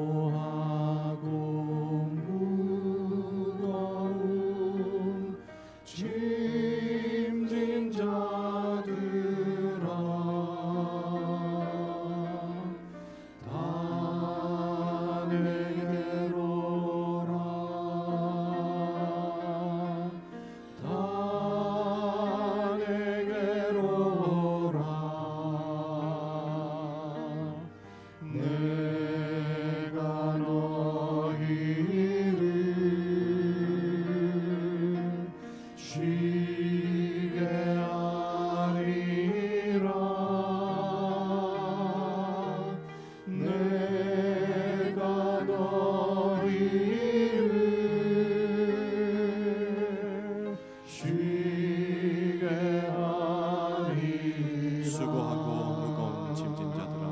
수고하고 무거운 짐진 자들아 다 내게로 오라 다 내게로 오라 내가 너희를 쉬게 하리라 내가 너희를 쉬게 하리라 수고하고 무거운 짐진 자들아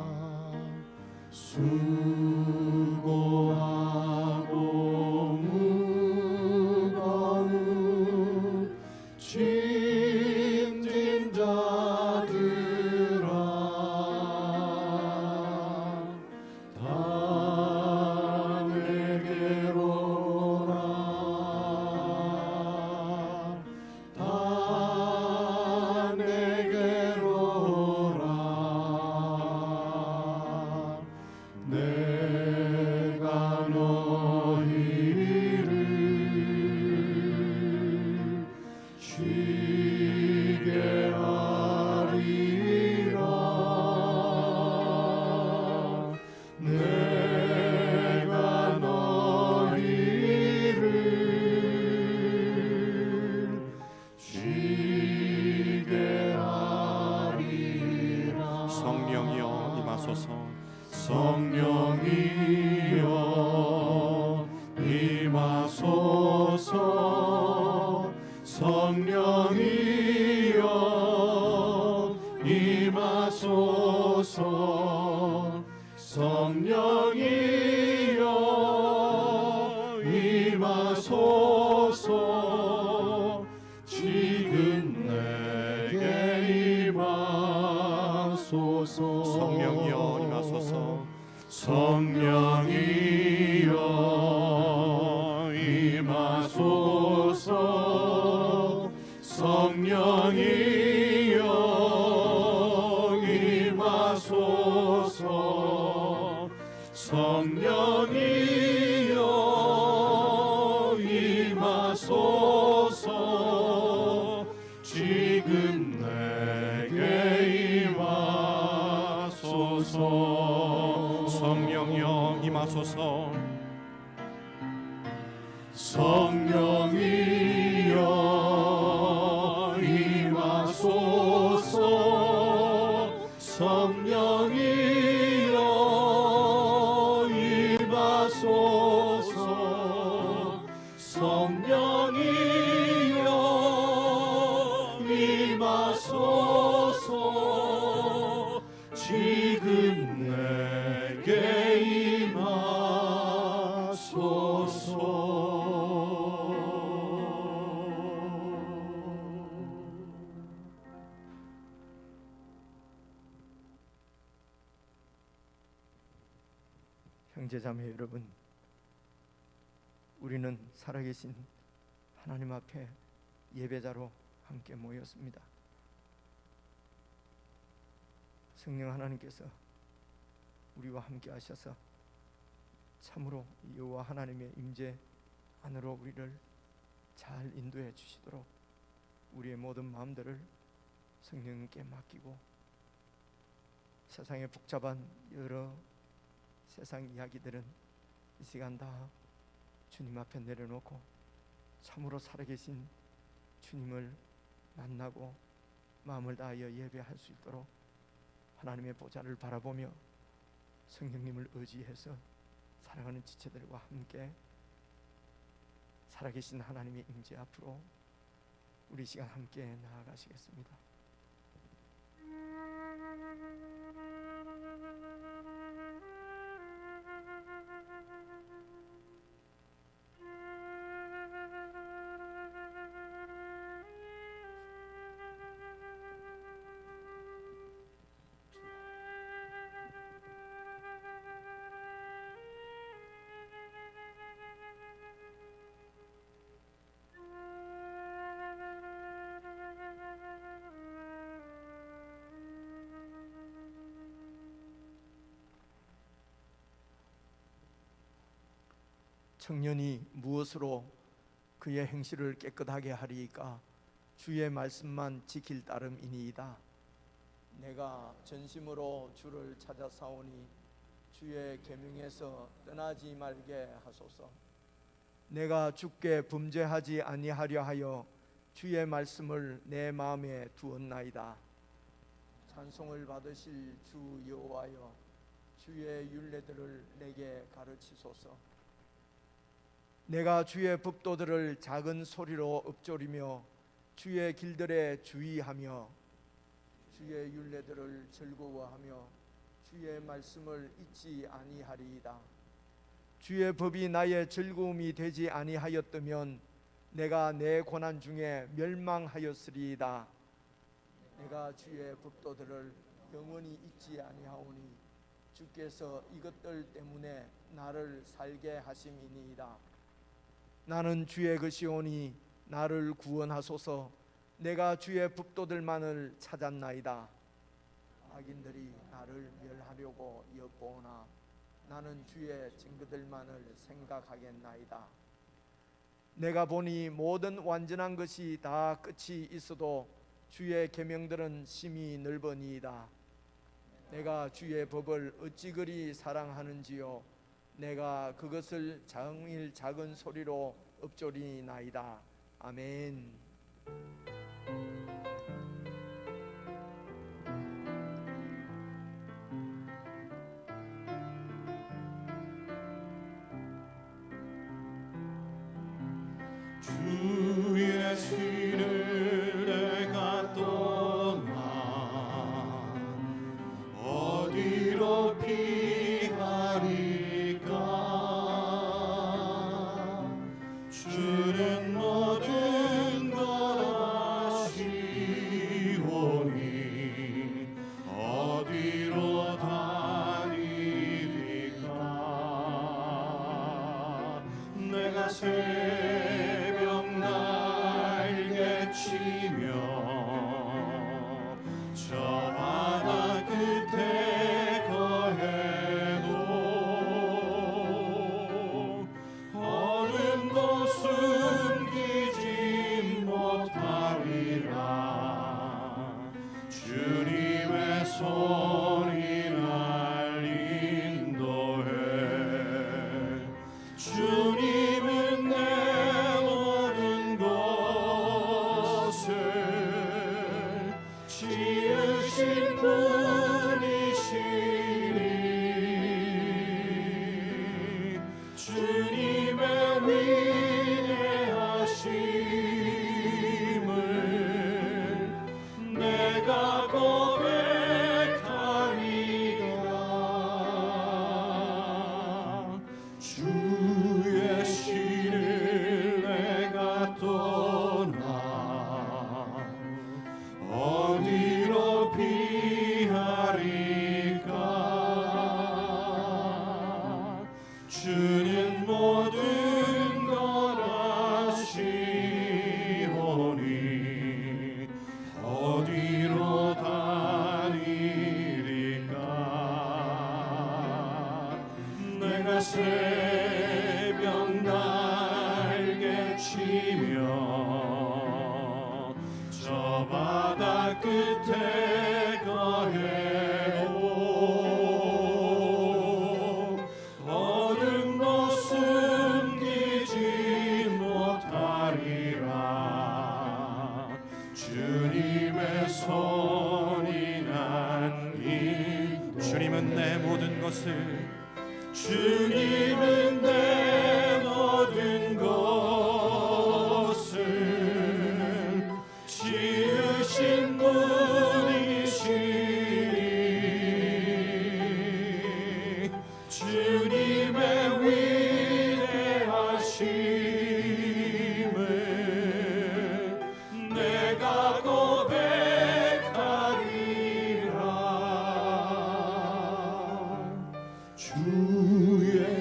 수고하고 무거운 짐진 자들아 다 내게로 오라 다 내게로 오라 내가 너희를 쉬게 하리라 내가 너희를 쉬게 하리라 성령이여 임하소서 성령이여 임하소서 성령이여 임하소서 성령이여 임하소서 지금 내게 임하소서 성령이여 임하소서 성령이여 임하소서 성령이여 임하소서 성령이여 임하소서 지금 내게 임하소서 성령이여 임하소서 성령이여 임하소서 성령이여 임하소서 성령이여 임하소서 지금 내게 형제자매 여러분, 우리는 살아계신 하나님 앞에 예배자로 함께 모였습니다. 성령 하나님께서 우리와 함께 하셔서 참으로 여호와 하나님의 임재 안으로 우리를 잘 인도해 주시도록 우리의 모든 마음들을 성령님께 맡기고 세상의 복잡한 여러 세상 이야기들은 이 시간 다 주님 앞에 내려놓고 참으로 살아계신 주님을 만나고 마음을 다하여 예배할 수 있도록 하나님의 보좌를 바라보며 성령님을 의지해서 사랑하는 지체들과 함께 살아계신 하나님의 임재 앞으로 우리 시간 함께 나아가시겠습니다. 청년이 무엇으로 그의 행실을 깨끗하게 하리이까? 주의 말씀만 지킬 따름이니이다. 내가 전심으로 주를 찾아 사오니 주의 계명에서 떠나지 말게 하소서. 내가 주께 범죄하지 아니하려 하여 주의 말씀을 내 마음에 두었나이다. 찬송을 받으실 주 여호와여, 주의 율례들을 내게 가르치소서. 내가 주의 법도들을 작은 소리로 읊조리며 주의 길들에 주의하며 주의 율례들을 즐거워하며 주의 말씀을 잊지 아니하리이다. 주의 법이 나의 즐거움이 되지 아니하였다면 내가 내 고난 중에 멸망하였으리이다. 내가 주의 법도들을 영원히 잊지 아니하오니 주께서 이것들 때문에 나를 살게 하심이니이다. 나는 주의 것이오니 나를 구원하소서. 내가 주의 법도들만을 찾았나이다. 악인들이 나를 멸하려고 엿보오나 나는 주의 증거들만을 생각하겠나이다. 내가 보니 모든 완전한 것이 다 끝이 있어도 주의 계명들은 심히 넓으니이다. 내가 주의 법을 어찌 그리 사랑하는지요. 내가 그것을 정일 작은 소리로 읊조리나이다. 아멘. 주의 시를 내가 떠나 어디로 피하리까? 주는 모든 걸 아시오니 어디로 다니리까? 내가 새벽 날개 치며 저 바다 끝에 거해도 어둠도 숨기지 못하리라. 주님의 손이 날 인도해. 주님은 내 모든 것을 지으신 분이시니 주님의 위대하심을 내가 고백하리라. 주의 시를 내가 떠나 어디로 피하리까? 주는 모든 걸 아시오니 어디로 다니리까? 내가 새벽 날개 치며 저 바다 끝에 거해도 어둠도 숨기지 못하리라. 주님의 손이 난 인도. 주님은 내 모든 것을 주님은 내 모든 것을 지으신 분이시니 주님의 위대하심을 내가 고백하리라. 주의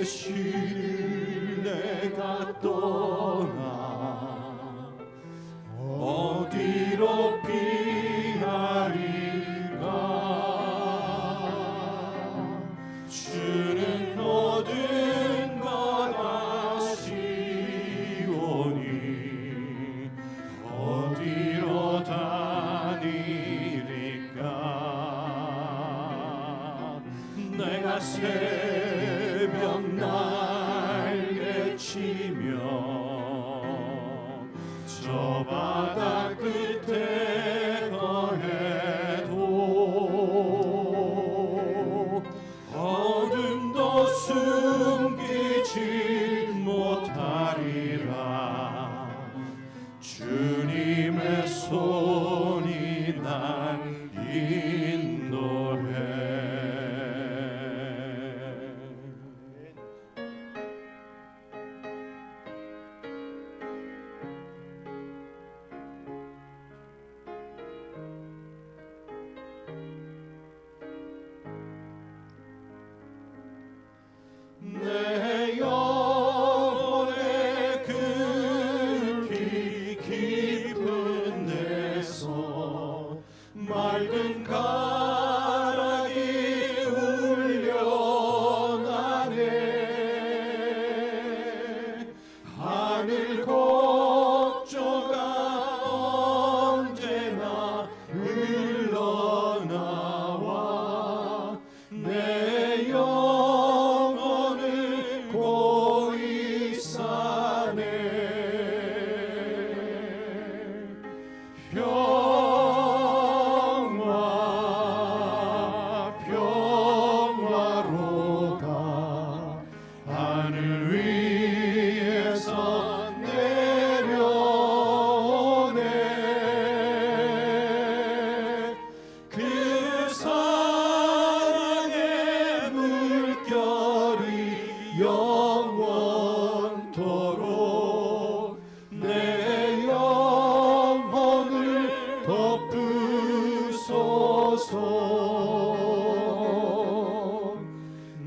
영원토록 내 영혼을 덮으소서.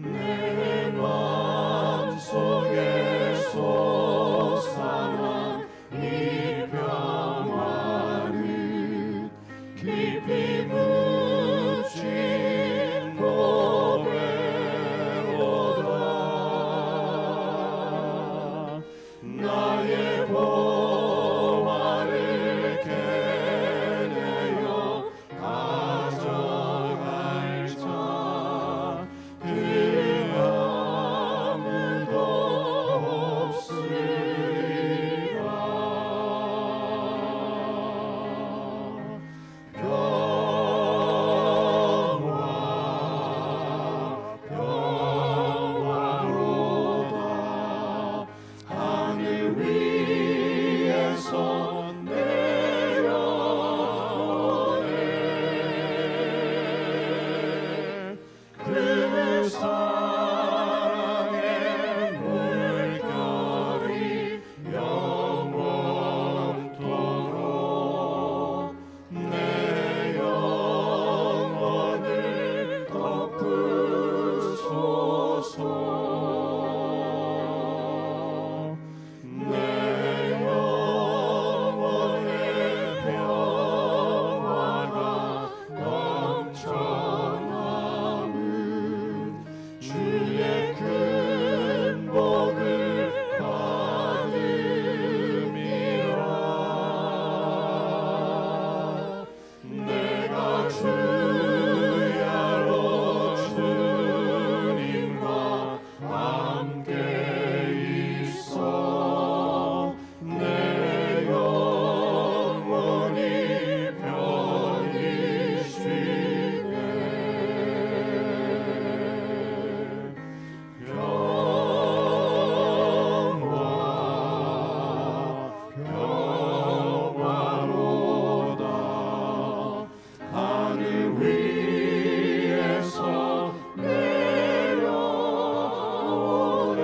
내 마음속에 솟아난 이 평화는 깊이 묻힌 보배로다. 나의 보화를 캐내어 가져갈 자 그 아무도 없으리라. 평화로다. 하늘 위에서 내려오네. 그 사랑의 물결이 영원토록 내 영혼을 덮으소서. 내 영혼의 평화가 넘쳐나는 주의 큰 복을 받음이라. 내가 주야로 주님과 함께 있어 내 영혼이 편히 쉬네. 평화로다. 하늘 위에서 내려오네.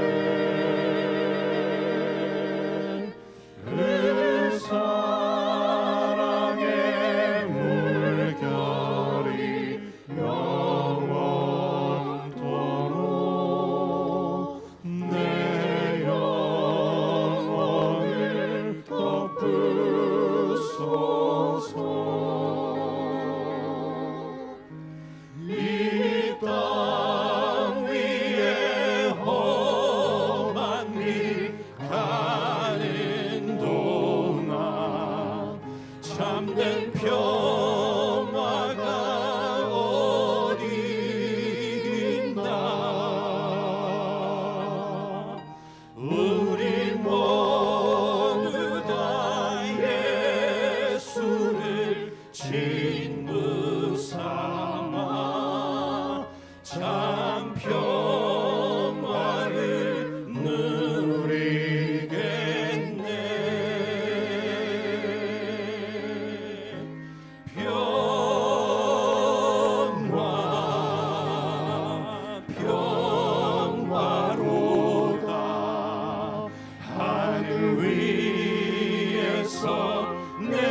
그 사랑의 물결이 영원토록 내 영혼을 덮으소서. 이 땅 위에 험한 길 가는 동안 참된 평화가 어디 있나. 우리 모두 다 예수를 친구 삼아 참 평화를 누리겠네. 평화로다. 하늘 위에서 내려오네.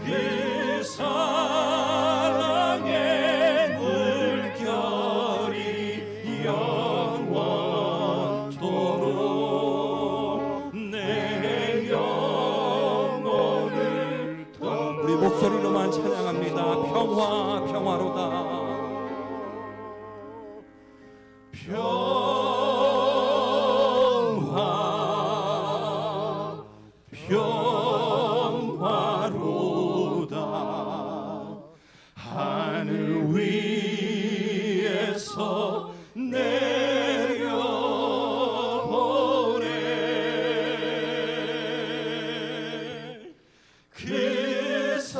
그 사랑의 물결이 영원토록 내 영혼을 우리 목소리로만 찬양합니다. 평화 평화로다. 평화로다. 하늘 위에서 내려오네. 그 사랑의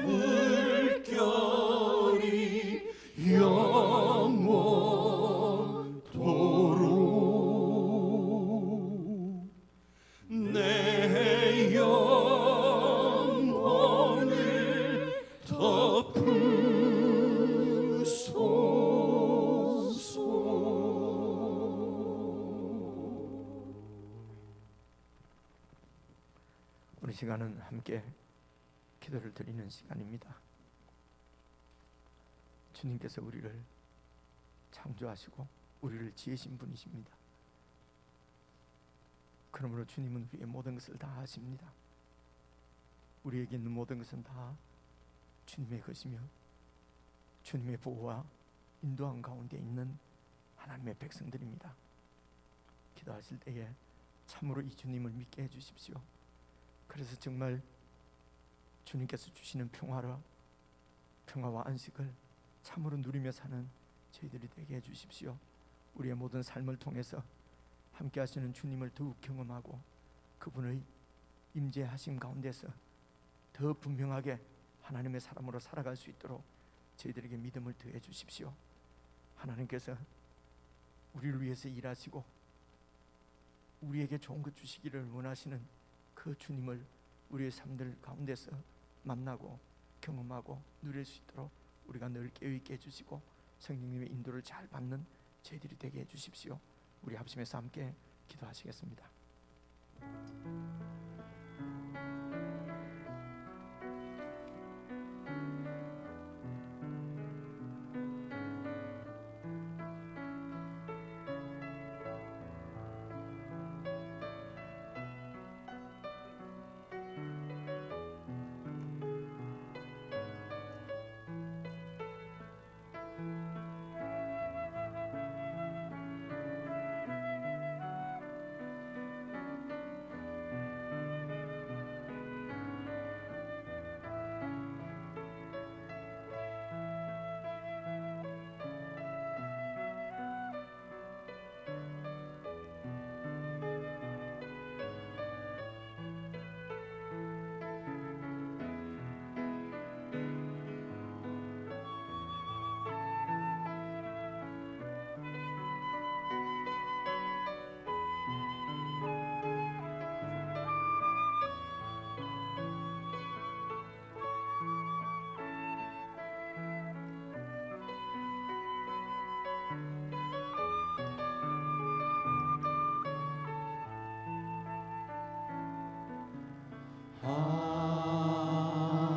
물결이 영원토록 내 영혼 시간은 함께 기도를 드리는 시간입니다. 주님께서 우리를 창조하시고 우리를 지으신 분이십니다. 그러므로 주님은 우리의 모든 것을 다 아십니다. 우리에게 있는 모든 것은 다 주님의 것이며 주님의 보호와 인도함 가운데 있는 하나님의 백성들입니다. 기도하실 때에 참으로 이 주님을 믿게 해주십시오. 그래서 정말 주님께서 주시는 평화와 안식을 참으로 누리며 사는 저희들이 되게 해주십시오. 우리의 모든 삶을 통해서 함께 하시는 주님을 더욱 경험하고 그분의 임재하심 가운데서 더 분명하게 하나님의 사람으로 살아갈 수 있도록 저희들에게 믿음을 더해 주십시오. 하나님께서 우리를 위해서 일하시고 우리에게 좋은 것 주시기를 원하시는 그 주님을 우리의 삶들 가운데서 만나고 경험하고 누릴 수 있도록 우리가 늘 깨어있게 해주시고 성령님의 인도를 잘 받는 저희들이 되게 해주십시오. 우리 합심해서 함께 기도하시겠습니다.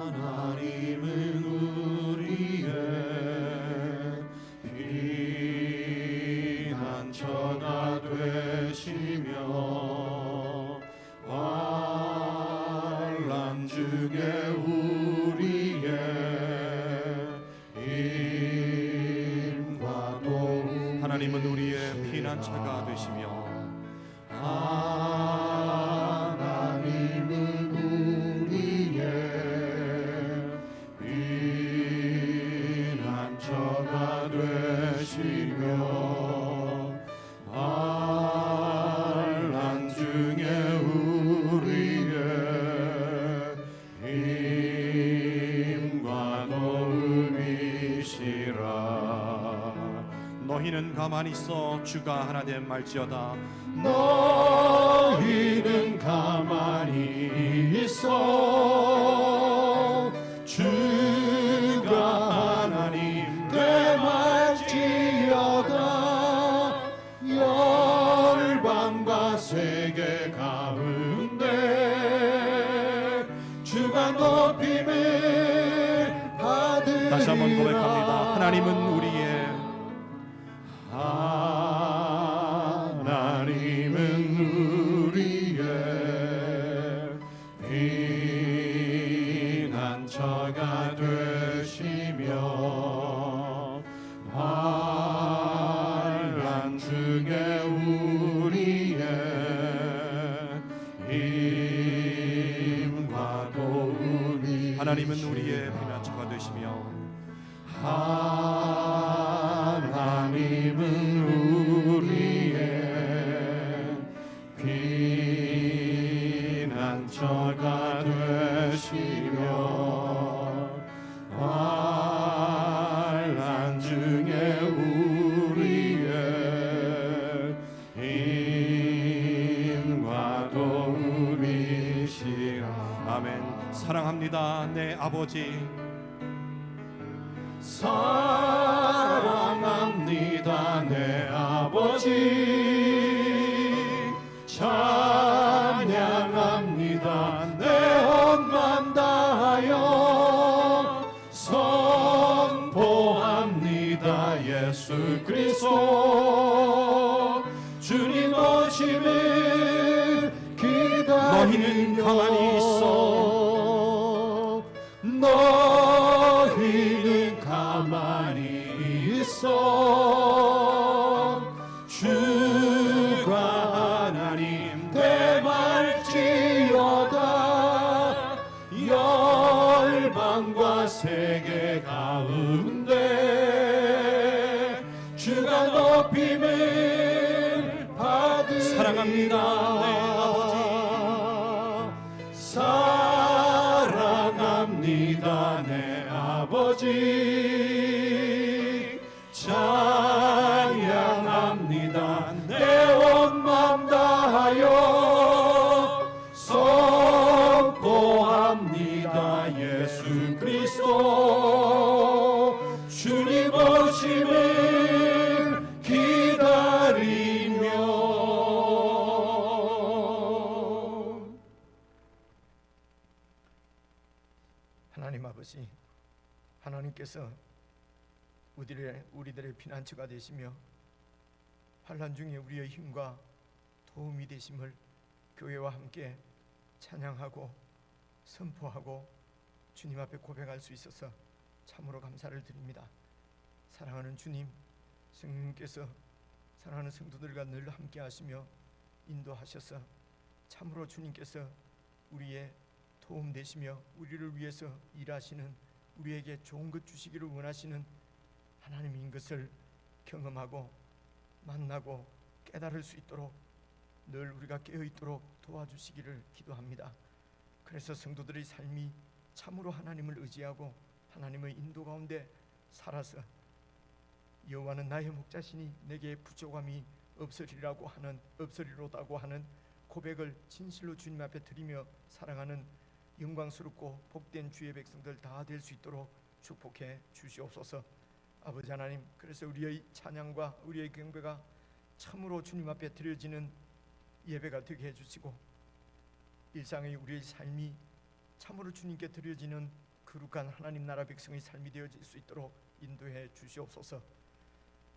하나님은 우리의 피난처가 되시며 환난 중에 우리의 힘과 도움. 하나님은 우리의 피난처가 되시며 하나님은 우리의 피난처가 되시며 환난 중에 우리의 힘과 도움이시라. 너희는 가만히 있어 주가 하나 됨 말지어다. 너희는 가만히 있어 주가 하나님 되말지어다. 열방과 세계 가운데 주가 높임을 받으리라. 다시 한번 고백합니다. 하나님은 우리의 하나님은 우리의 피난처가 되시며 환난 중에 우리의 힘과 도움이. 하나님은 우리의 피난처가 되시며 하나님은 우리의 피난처가 되시며 환난 중에 우리의 힘과 도움이시라. 아멘. 사랑합니다 내 아버지. 사랑합니다 내 아버지. 찬양합니다 내 위하여 선포합니다. 예수 그리스도 주님 오심을 너희는 가만히 있어 너희는 가만히 있어 주가 하나님 대말지어다 열방과 세계 가운데 주가 높임을 받으리라. 사랑합니다 내 아버지. 사랑합니다 내 아버지. 찬양합니다 내 온 맘 다하여 선포합니다. 예수 그리스도 주님 오심을 기다리며. 하나님 아버지, 하나님께서 우리들의 피난처가 되시며 환난 중에 우리의 힘과 도움이 되심을 교회와 함께 찬양하고 선포하고 주님 앞에 고백할 수 있어서 참으로 감사를 드립니다. 사랑하는 주님, 성령께서 사랑하는 성도들과 늘 함께 하시며 인도하셔서 참으로 주님께서 우리의 도움 되시며 우리를 위해서 일하시는, 우리에게 좋은 것 주시기를 원하시는 하나님인 것을 경험하고 만나고 깨달을 수 있도록 늘 우리가 깨어있도록 도와주시기를 기도합니다. 그래서 성도들의 삶이 참으로 하나님을 의지하고 하나님의 인도 가운데 살아서 여호와는 나의 목자시니 내게 부족함이 없으리로다고 하는 고백을 진실로 주님 앞에 드리며 사랑하는 영광스럽고 복된 주의 백성들 다 될 수 있도록 축복해 주시옵소서. 아버지 하나님, 그래서 우리의 찬양과 우리의 경배가 참으로 주님 앞에 드려지는 예배가 되게 해주시고 일상의 우리의 삶이 참으로 주님께 드려지는 거룩한 하나님 나라 백성의 삶이 되어질 수 있도록 인도해 주시옵소서.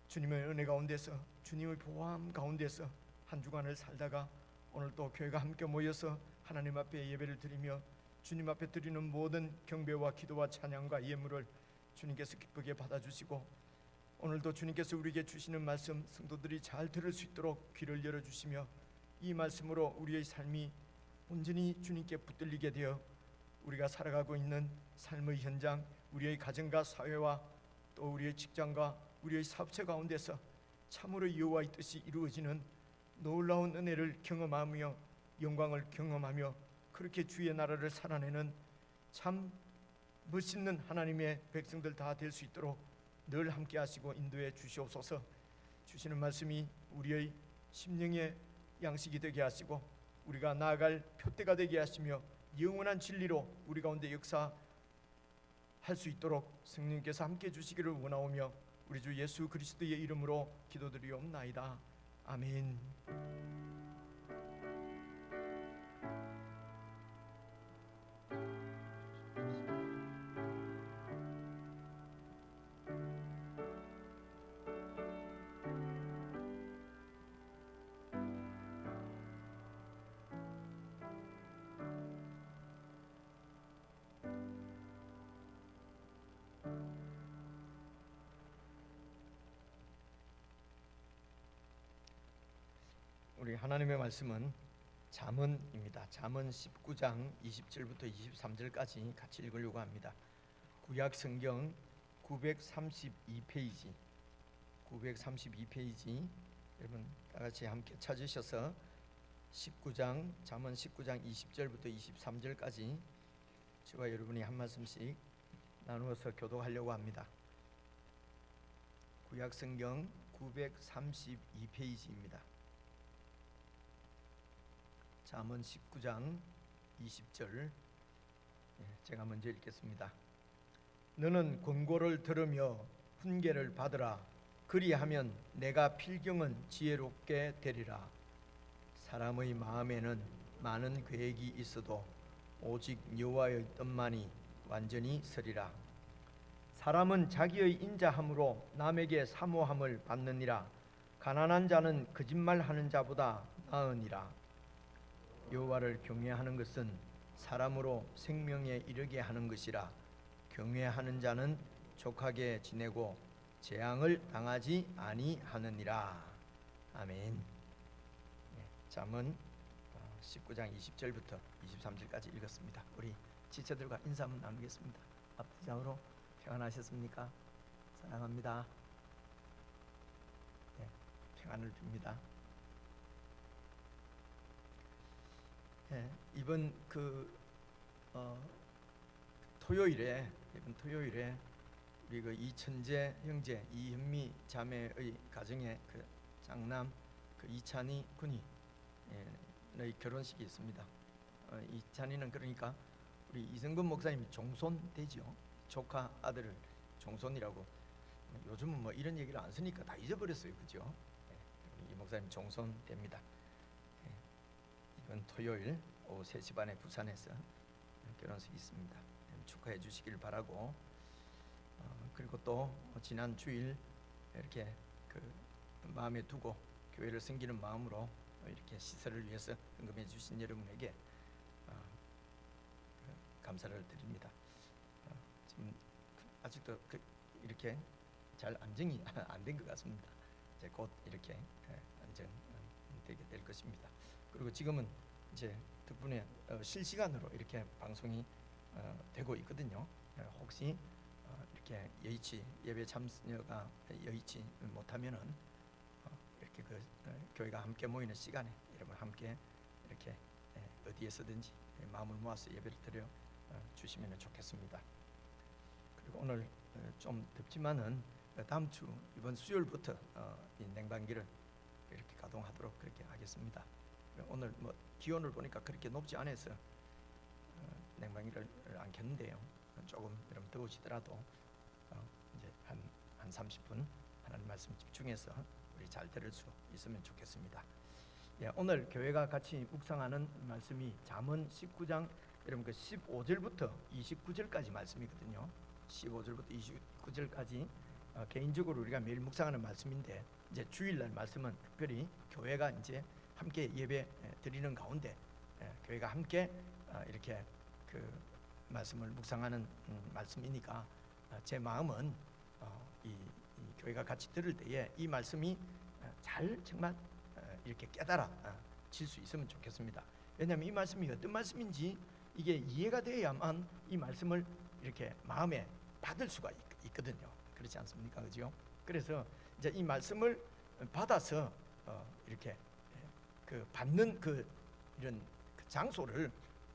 주님의 은혜 가운데서, 주님의 보호함 가운데서 한 주간을 살다가 오늘 또 교회가 함께 모여서 하나님 앞에 예배를 드리며 주님 앞에 드리는 모든 경배와 기도와 찬양과 예물을 주님께서 기쁘게 받아주시고 오늘도 주님께서 우리에게 주시는 말씀 성도들이 잘 들을 수 있도록 귀를 열어주시며 이 말씀으로 우리의 삶이 온전히 주님께 붙들리게 되어 우리가 살아가고 있는 삶의 현장, 우리의 가정과 사회와 또 우리의 직장과 우리의 사업체 가운데서 참으로 여호와의 뜻이 이루어지는 놀라운 은혜를 경험하며 영광을 경험하며 그렇게 주의 나라를 살아내는 참 멋있는 하나님의 백성들 다 될 수 있도록 늘 함께 하시고 인도해 주시옵소서. 주시는 말씀이 우리의 심령의 양식이 되게 하시고 우리가 나아갈 표대가 되게 하시며 영원한 진리로 우리 가운데 역사할 수 있도록 성령께서 함께 주시기를 원하오며 우리 주 예수 그리스도의 이름으로 기도드리옵나이다. 아멘. 우리 하나님의 말씀은 잠언입니다. 잠언 19장 27부터 23절까지 같이 읽으려고 합니다. 구약 성경 932페이지 여러분 다 같이 함께 찾으셔서 잠언 19장 20절부터 23절까지 저와 여러분이 한 말씀씩 나누어서 교독하려고 합니다. 구약 성경 932페이지입니다. 잠언 19장 20절 제가 먼저 읽겠습니다. 너는 권고를 들으며 훈계를 받으라. 그리하면 내가 필경은 지혜롭게 되리라. 사람의 마음에는 많은 계획이 있어도 오직 여호와의 뜻만이 완전히 서리라. 사람은 자기의 인자함으로 남에게 사모함을 받느니라. 가난한 자는 거짓말하는 자보다 나으니라. 여호와를 경외하는 것은 사람으로 생명에 이르게 하는 것이라. 경외하는 자는 족하게 지내고 재앙을 당하지 아니하느니라. 아멘. 잠언 19장 20절부터 23절까지 읽었습니다. 우리 지체들과 인사 한번 나누겠습니다. 앞뒤장으로 평안하셨습니까? 사랑합니다. 네, 평안을 빕니다. 네, 이번 토요일에 우리 그 이천재 형제 이현미 자매의 가정에 그 장남 그 이찬희 군이 의 결혼식이 있습니다. 이찬희는 그러니까 우리 이성근 목사님이 종손되죠. 조카 아들을 종손이라고. 요즘은 뭐 이런 얘기를 안 쓰니까 다 잊어버렸어요, 그죠? 이 목사님 종손됩니다. 이번 토요일 오후 3시 반에 부산에서 결혼식이 있습니다. 축하해 주시길 바라고. 그리고 또 지난 주일 이렇게 그 마음에 두고 교회를 섬기는 마음으로 이렇게 시설을 위해서 헌금해 주신 여러분에게 감사를 드립니다. 지금 아직도 이렇게 잘 안정이 안 된 것 같습니다. 이제 곧 이렇게 안정되게 될 것입니다. 그리고 지금은 이제 덕분에 실시간으로 이렇게 방송이 되고 있거든요. 혹시 이렇게 여의치 예배 참여가 여의치 못하면은 이렇게 그 교회가 함께 모이는 시간에 여러분 함께 이렇게 어디에서든지 마음을 모아서 예배를 드려 주시면 좋겠습니다. 그리고 오늘 좀 덥지만은 다음 주 이번 수요일부터 이 냉방기를 이렇게 가동하도록 그렇게 하겠습니다. 오늘 뭐 기온을 보니까 그렇게 높지 않아서 냉방기를 안 켰는데요. 조금 여러분 더우시더라도 이제 한 30분 하나님 말씀 집중해서 우리 잘 들을 수 있으면 좋겠습니다. 오늘 교회가 같이 묵상하는 말씀이 잠언 19장 여러분 그 15절부터 29절까지 말씀이거든요. 15절부터 29절까지 개인적으로 우리가 매일 묵상하는 말씀인데 이제 주일날 말씀은 특별히 교회가 이제 함께 예배 드리는 가운데 교회가 함께 이렇게 그 말씀을 묵상하는 말씀이니까 제 마음은 이 교회가 같이 들을 때에 이 말씀이 잘 정말 이렇게 깨달아 질 수 있으면 좋겠습니다. 왜냐하면 이 말씀이 어떤 말씀인지 이게 이해가 돼야만 이 말씀을 이렇게 마음에 받을 수가 있거든요. 그렇지 않습니까, 그죠? 그래서 이제 이 말씀을 받아서 이렇게 그 받는 그 이런 그 장소를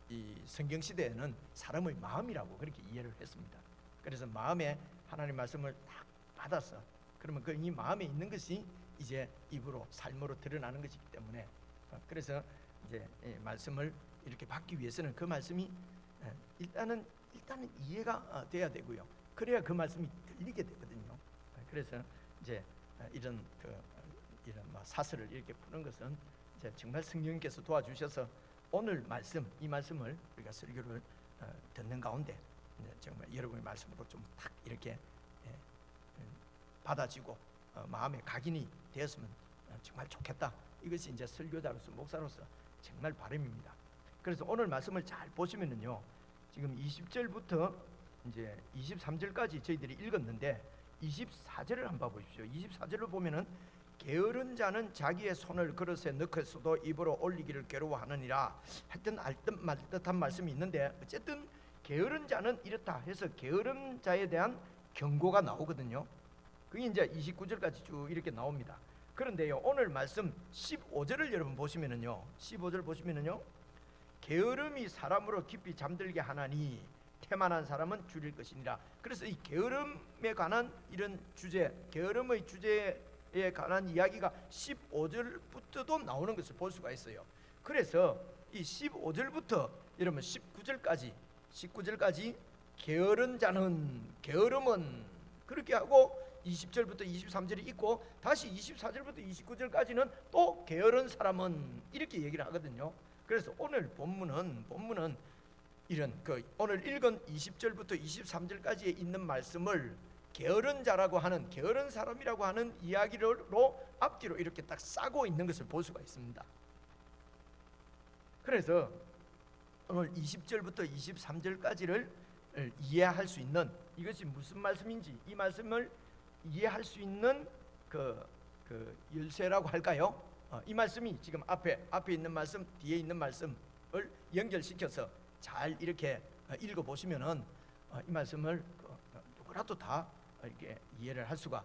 이 성경 시대에는 사람의 마음이라고 그렇게 이해를 했습니다. 그래서 마음에 하나님 말씀을 딱 받았어. 그러면 그 이 마음에 있는 것이 이제 입으로 삶으로 드러나는 것이기 때문에 그래서 이제 말씀을 이렇게 받기 위해서는 그 말씀이 일단은 이해가 돼야 되고요. 그래야 그 말씀이 들리게 되거든요. 그래서 이제 이런 사설을 이렇게 푸는 것은 이제 정말 성령님께서 도와주셔서 오늘 말씀 이 말씀을 우리가 설교를 듣는 가운데 정말 여러분의 말씀으로 좀 딱 이렇게 받아지고 마음에 각인이 되었으면 정말 좋겠다. 이것이 이제 설교자로서 목사로서 정말 바람입니다. 그래서 오늘 말씀을 잘 보시면은요, 지금 20절부터 이제 23절까지 저희들이 읽었는데 24절을 한번 보십시오. 24절을 보면은 게으른 자는 자기의 손을 그릇에 넣고서도 입으로 올리기를 괴로워하느니라. 하여튼 알듯 말듯한 말씀이 있는데 어쨌든 게으른 자는 이렇다 해서 게으른 자에 대한 경고가 나오거든요. 그게 이제 29절까지 쭉 이렇게 나옵니다. 그런데요, 오늘 말씀 15절을 여러분 보시면은요, 15절 보시면은요, 게으름이 사람으로 깊이 잠들게 하나니 태만한 사람은 줄일 것이니라. 그래서 이 게으름에 관한 이런 주제, 게으름의 주제에 관한 이야기가 15절부터도 나오는 것을 볼 수가 있어요. 그래서 이 15절부터 여러분 19절까지 게으른 자는, 게으름은 그렇게 하고 20절부터 23절이 있고 다시 24절부터 29절까지는 또 게으른 사람은 이렇게 얘기를 하거든요. 그래서 오늘 본문은 이런 오늘 읽은 20절부터 23절까지에 있는 말씀을 게으른 자라고 하는, 게으른 사람이라고 하는 이야기로 앞뒤로 이렇게 딱 싸고 있는 것을 볼 수가 있습니다. 그래서 오늘 20절부터 23절까지를 이해할 수 있는, 이것이 무슨 말씀인지 이 말씀을 이해할 수 있는 그 열쇠라고 할까요? 이 말씀이 지금 앞에 있는 말씀, 뒤에 있는 말씀을 연결시켜서 잘 이렇게 읽어보시면은 이 말씀을 누구라도 다 이렇게 이해를 할 수가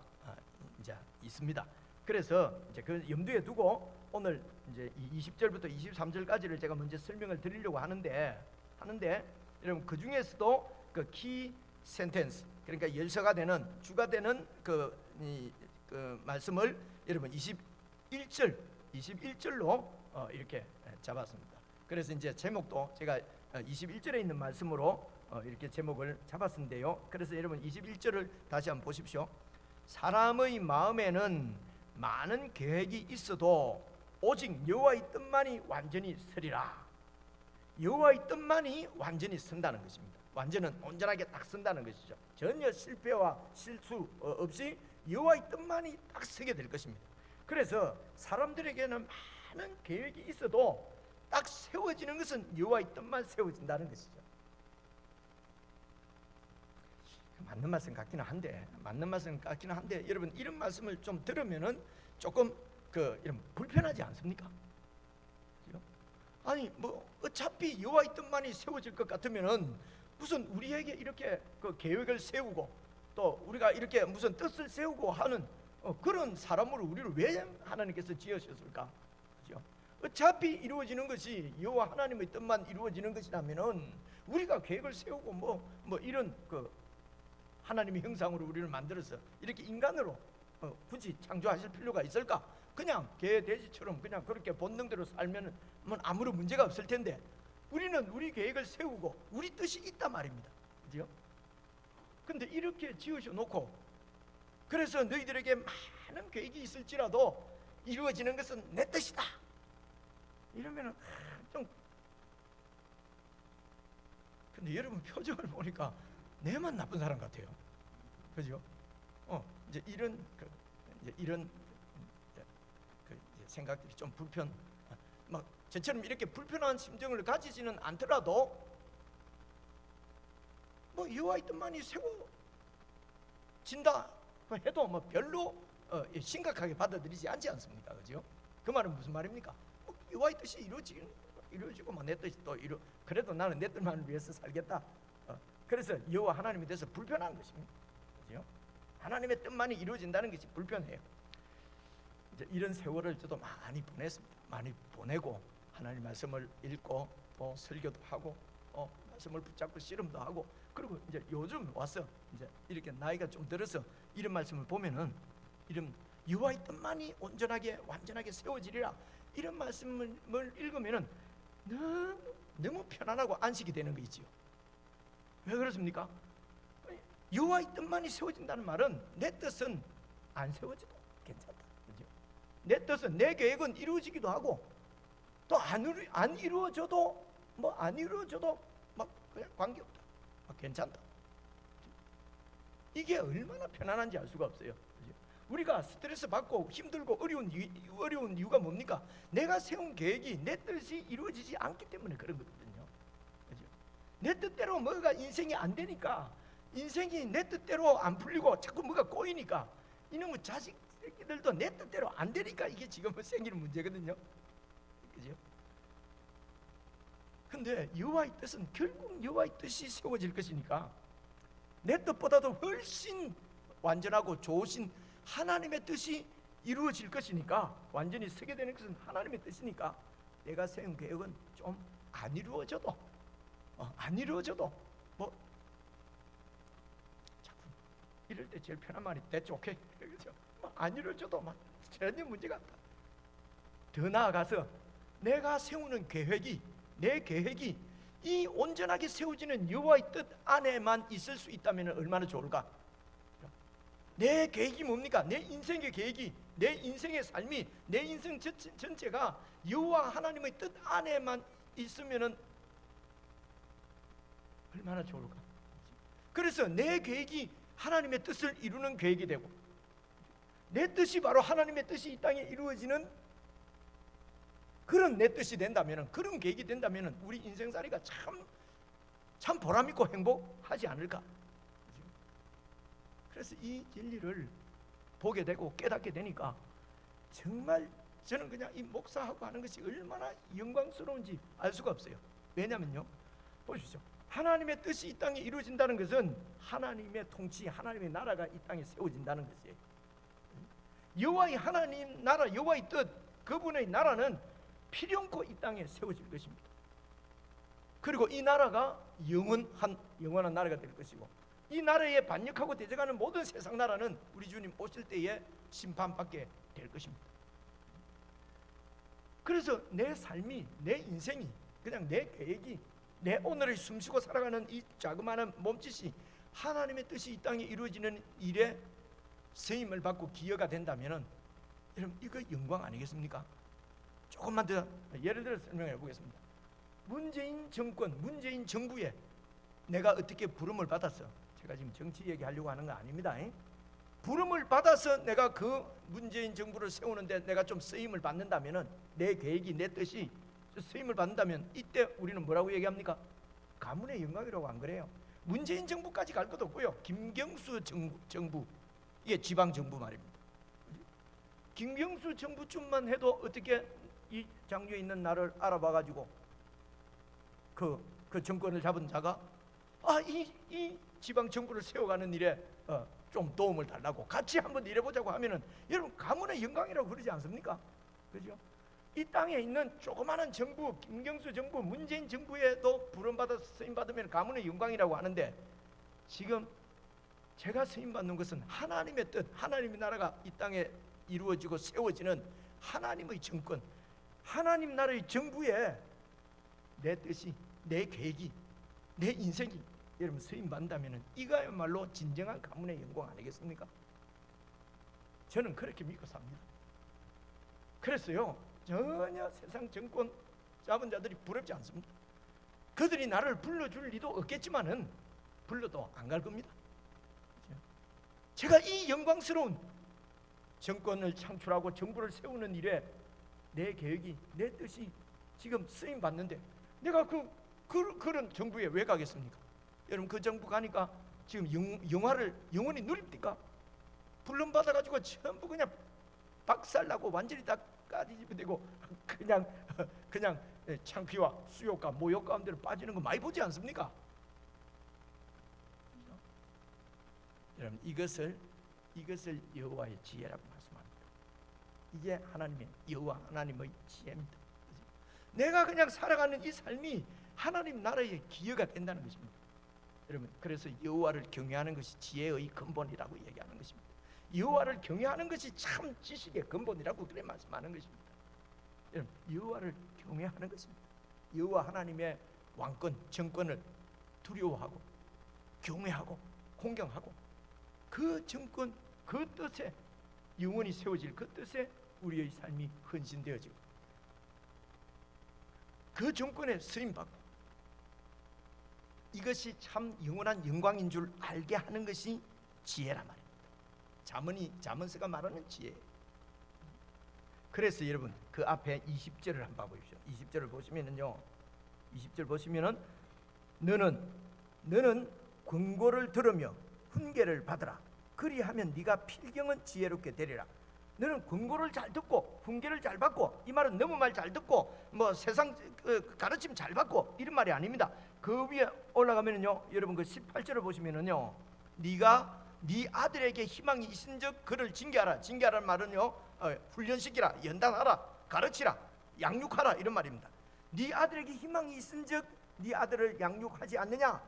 이제 있습니다. 그래서 이제 그 염두에 두고 오늘 이제 20절부터 23절까지를 제가 먼저 설명을 드리려고 하는데 여러분 그 중에서도 그 키 센텐스, 그러니까 열쇠가 되는, 주가 되는 그 말씀을 여러분 21절로 이렇게 잡았습니다. 그래서 이제 제목도 제가 21절에 있는 말씀으로 이렇게 제목을 잡았는데요. 그래서 여러분 21절을 다시 한번 보십시오. 사람의 마음에는 많은 계획이 있어도 오직 여호와의 뜻만이 완전히 서리라. 여호와의 뜻만이 완전히 선다는 것입니다. 완전은 온전하게 딱 선다는 것이죠. 전혀 실패와 실수 없이 여호와의 뜻만이 딱 서게 될 것입니다. 그래서 사람들에게는 많은 계획이 있어도 딱 세워지는 것은 여호와의 뜻만 세워진다는 것이죠. 맞는 말씀 같기는 한데 여러분 이런 말씀을 좀 들으면은 조금 이런 불편하지 않습니까? 그죠? 아니 뭐 어차피 여호와의 뜻만이 세워질 것 같으면은 무슨 우리에게 이렇게 그 계획을 세우고 또 우리가 이렇게 무슨 뜻을 세우고 하는 그런 사람으로 우리를 왜 하나님께서 지으셨을까? 그죠? 어차피 이루어지는 것이 여호와 하나님의 뜻만 이루어지는 것이라면은 우리가 계획을 세우고 뭐 이런 하나님의 형상으로 우리를 만들어서 이렇게 인간으로 굳이 창조하실 필요가 있을까? 그냥 개 돼지처럼 그냥 그렇게 본능대로 살면은 아무런 문제가 없을 텐데 우리는 우리 계획을 세우고 우리 뜻이 있단 말입니다. 그죠? 근데 이렇게 지으셔 놓고 그래서 너희들에게 많은 계획이 있을지라도 이루어지는 것은 내 뜻이다. 이러면은 좀, 근데 여러분 표정을 보니까 내만 나쁜 사람 같아요. 그죠? 이제 이런 생각들이 좀 막 저처럼 이렇게 불편한 심정을 가지지는 않더라도 뭐 여호와의 뜻만이 세워진다 해도 뭐 별로 심각하게 받아들이지 않지 않습니까? 그죠? 그 말은 무슨 말입니까? 여호와의 뜻이 이루어지고 뭐 내 뜻이 또 그래도 나는 내 뜻만을 위해서 살겠다. 그래서 여호와 하나님에 대해서 불편한 것입니다. 그죠? 하나님의 뜻만이 이루어진다는 것이 불편해요. 이제 이런 세월을 저도 많이 보냈습니다. 많이 보내고 하나님 말씀을 읽고 또 설교도 하고 말씀을 붙잡고 씨름도 하고 그리고 이제 요즘 와서 이제 이렇게 나이가 좀 들어서 이런 말씀을 보면은 이런 여호와의 뜻만이 온전하게 완전하게 세워지리라 이런 말씀을 읽으면은 너무 편안하고 안식이 되는 거 있지요. 왜 그렇습니까? 여호와의 뜻만이 세워진다는 말은 내 뜻은 안 세워져도 괜찮다. 그죠? 내 뜻은 내 계획은 이루어지기도 하고 또 안 이루어져도 막 그냥 관계없다. 괜찮다. 이게 얼마나 편안한지 알 수가 없어요. 그죠? 우리가 스트레스 받고 힘들고 어려운 이유가 뭡니까? 내가 세운 계획이 내 뜻이 이루어지지 않기 때문에 그런 거거든요. 그죠? 내 뜻대로 뭐가 인생이 안 되니까 인생이 내 뜻대로 안 풀리고 자꾸 뭐가 꼬이니까 이놈의 자식 새끼들도 내 뜻대로 안 되니까 이게 지금 생기는 문제거든요. 그죠? 근데 여호와의 뜻은 결국 여호와의 뜻이 세워질 것이니까 내 뜻보다도 훨씬 완전하고 좋으신 하나님의 뜻이 이루어질 것이니까 완전히 서게 되는 것은 하나님의 뜻이니까 내가 세운 계획은 좀 안 이루어져도 뭐 자꾸 이럴 때 제일 편한 말이 that's okay. 그렇죠? 안 이루어져도 막 전혀 문제가 없다. 더 나아가서 내가 세우는 내 계획이 이 온전하게 세워지는 여호와의 뜻 안에만 있을 수 있다면 얼마나 좋을까? 내 계획이 뭡니까? 내 인생의 계획이, 내 인생의 삶이, 내 인생 전체가 여호와 하나님의 뜻 안에만 있으면은 얼마나 좋을까. 그래서 내 계획이 하나님의 뜻을 이루는 계획이 되고, 내 뜻이 바로 하나님의 뜻이 이 땅에 이루어지는 그런 내 뜻이 된다면, 그런 계획이 된다면 우리 인생살이가 참 보람있고 행복하지 않을까. 그래서 이 진리를 보게 되고 깨닫게 되니까 정말 저는 그냥 이 목사하고 하는 것이 얼마나 영광스러운지 알 수가 없어요. 왜냐면요, 보십시오. 하나님의 뜻이 이 땅에 이루어진다는 것은 하나님의 통치, 하나님의 나라가 이 땅에 세워진다는 것이에요. 여호와의 하나님 나라, 여호와의 뜻, 그분의 나라는 필연코 이 땅에 세워질 것입니다. 그리고 이 나라가 영원한 나라가 될 것이고, 이 나라에 반역하고 대적하는 모든 세상 나라는 우리 주님 오실 때에 심판받게 될 것입니다. 그래서 내 삶이, 내 인생이, 그냥 내 계획이, 내 오늘을 숨쉬고 살아가는 이 자그마한 몸짓이 하나님의 뜻이 이 땅에 이루어지는 일에 쓰임을 받고 기여가 된다면, 여러분 이거 영광 아니겠습니까? 조금만 더 예를 들어 설명해 보겠습니다. 문재인 정권, 문재인 정부에 내가 어떻게 부름을 받았어? 제가 지금 정치 얘기하려고 하는 거 아닙니다. 부름을 받아서 내가 그 문재인 정부를 세우는데 내가 좀 쓰임을 받는다면, 내 계획이, 내 뜻이 쓰임을 받는다면, 이때 우리는 뭐라고 얘기합니까? 가문의 영광이라고 안 그래요? 문재인 정부까지 갈 것도 없고요. 김경수 정부, 이게 지방 정부 말입니다. 김경수 정부쯤만 해도 어떻게 이 장주에 있는 나를 알아봐가지고 그 정권을 잡은 자가 이 지방 정부를 세워가는 일에 좀 도움을 달라고 같이 한번 일해보자고 하면은, 여러분 가문의 영광이라고 그러지 않습니까? 그죠? 이 땅에 있는 조그마한 정부, 김경수 정부, 문재인 정부에도 부름받아서 쓰임받으면 가문의 영광이라고 하는데, 지금 제가 쓰임받는 것은 하나님의 뜻, 하나님의 나라가 이 땅에 이루어지고 세워지는 하나님의 정권, 하나님 나라의 정부에 내 뜻이, 내 계획이, 내 인생이 여러분 쓰임받는다면 이거야말로 진정한 가문의 영광 아니겠습니까? 저는 그렇게 믿고 삽니다. 그래서요, 전혀 세상 정권 잡은 자들이 부럽지 않습니다. 그들이 나를 불러줄 리도 없겠지만은 불러도 안 갈 겁니다. 제가 이 영광스러운 정권을 창출하고 정부를 세우는 일에 내 계획이, 내 뜻이 지금 쓰임 받는데, 내가 그런 정부에 왜 가겠습니까? 여러분 그 정부 가니까 지금 영화를 영원히 누립니까? 불름 받아가지고 전부 그냥 박살나고 완전히 다 까지집어되고 그냥 창피와 수욕과 모욕 가운데로 빠지는 거 많이 보지 않습니까? 여러분 이것을 여호와의 지혜라고 말씀합니다. 이게 하나님의, 여호와 하나님의 지혜입니다. 내가 그냥 살아가는 이 삶이 하나님 나라의 기여가 된다는 것입니다. 여러분 그래서 여호와를 경외하는 것이 지혜의 근본이라고 얘기하는 것입니다. 여호와를 경외하는 것이 참 지식의 근본이라고 그래 말씀하는 것입니다. 여러분 여호와를 경외하는 것입니다. 여호와 하나님의 왕권, 정권을 두려워하고 경외하고 공경하고, 그 정권, 그 뜻에 영원히 세워질 그 뜻에 우리의 삶이 헌신되어지고 그 정권에 쓰임받고, 이것이 참 영원한 영광인 줄 알게 하는 것이 지혜란 말입니다. 잠언서가 말하는 지혜. 그래서 여러분 그 앞에 20절을 한번 보십시오. 20절을 보시면은요, 20절 보시면은 너는 권고를 들으며 훈계를 받으라. 그리하면 네가 필경은 지혜롭게 되리라. 너는 권고를 잘 듣고 훈계를 잘 받고, 이 말은 너무 말 잘 듣고 뭐 세상 가르침 잘 받고 이런 말이 아닙니다. 그 위에 올라가면은요, 여러분 그 18절을 보시면은요, 네가 네 아들에게 희망이 있은즉 그를 징계하라. 징계하라는 말은요, 훈련시키라, 연단하라, 가르치라, 양육하라 이런 말입니다. 네 아들에게 희망이 있은즉 네 아들을 양육하지 않느냐.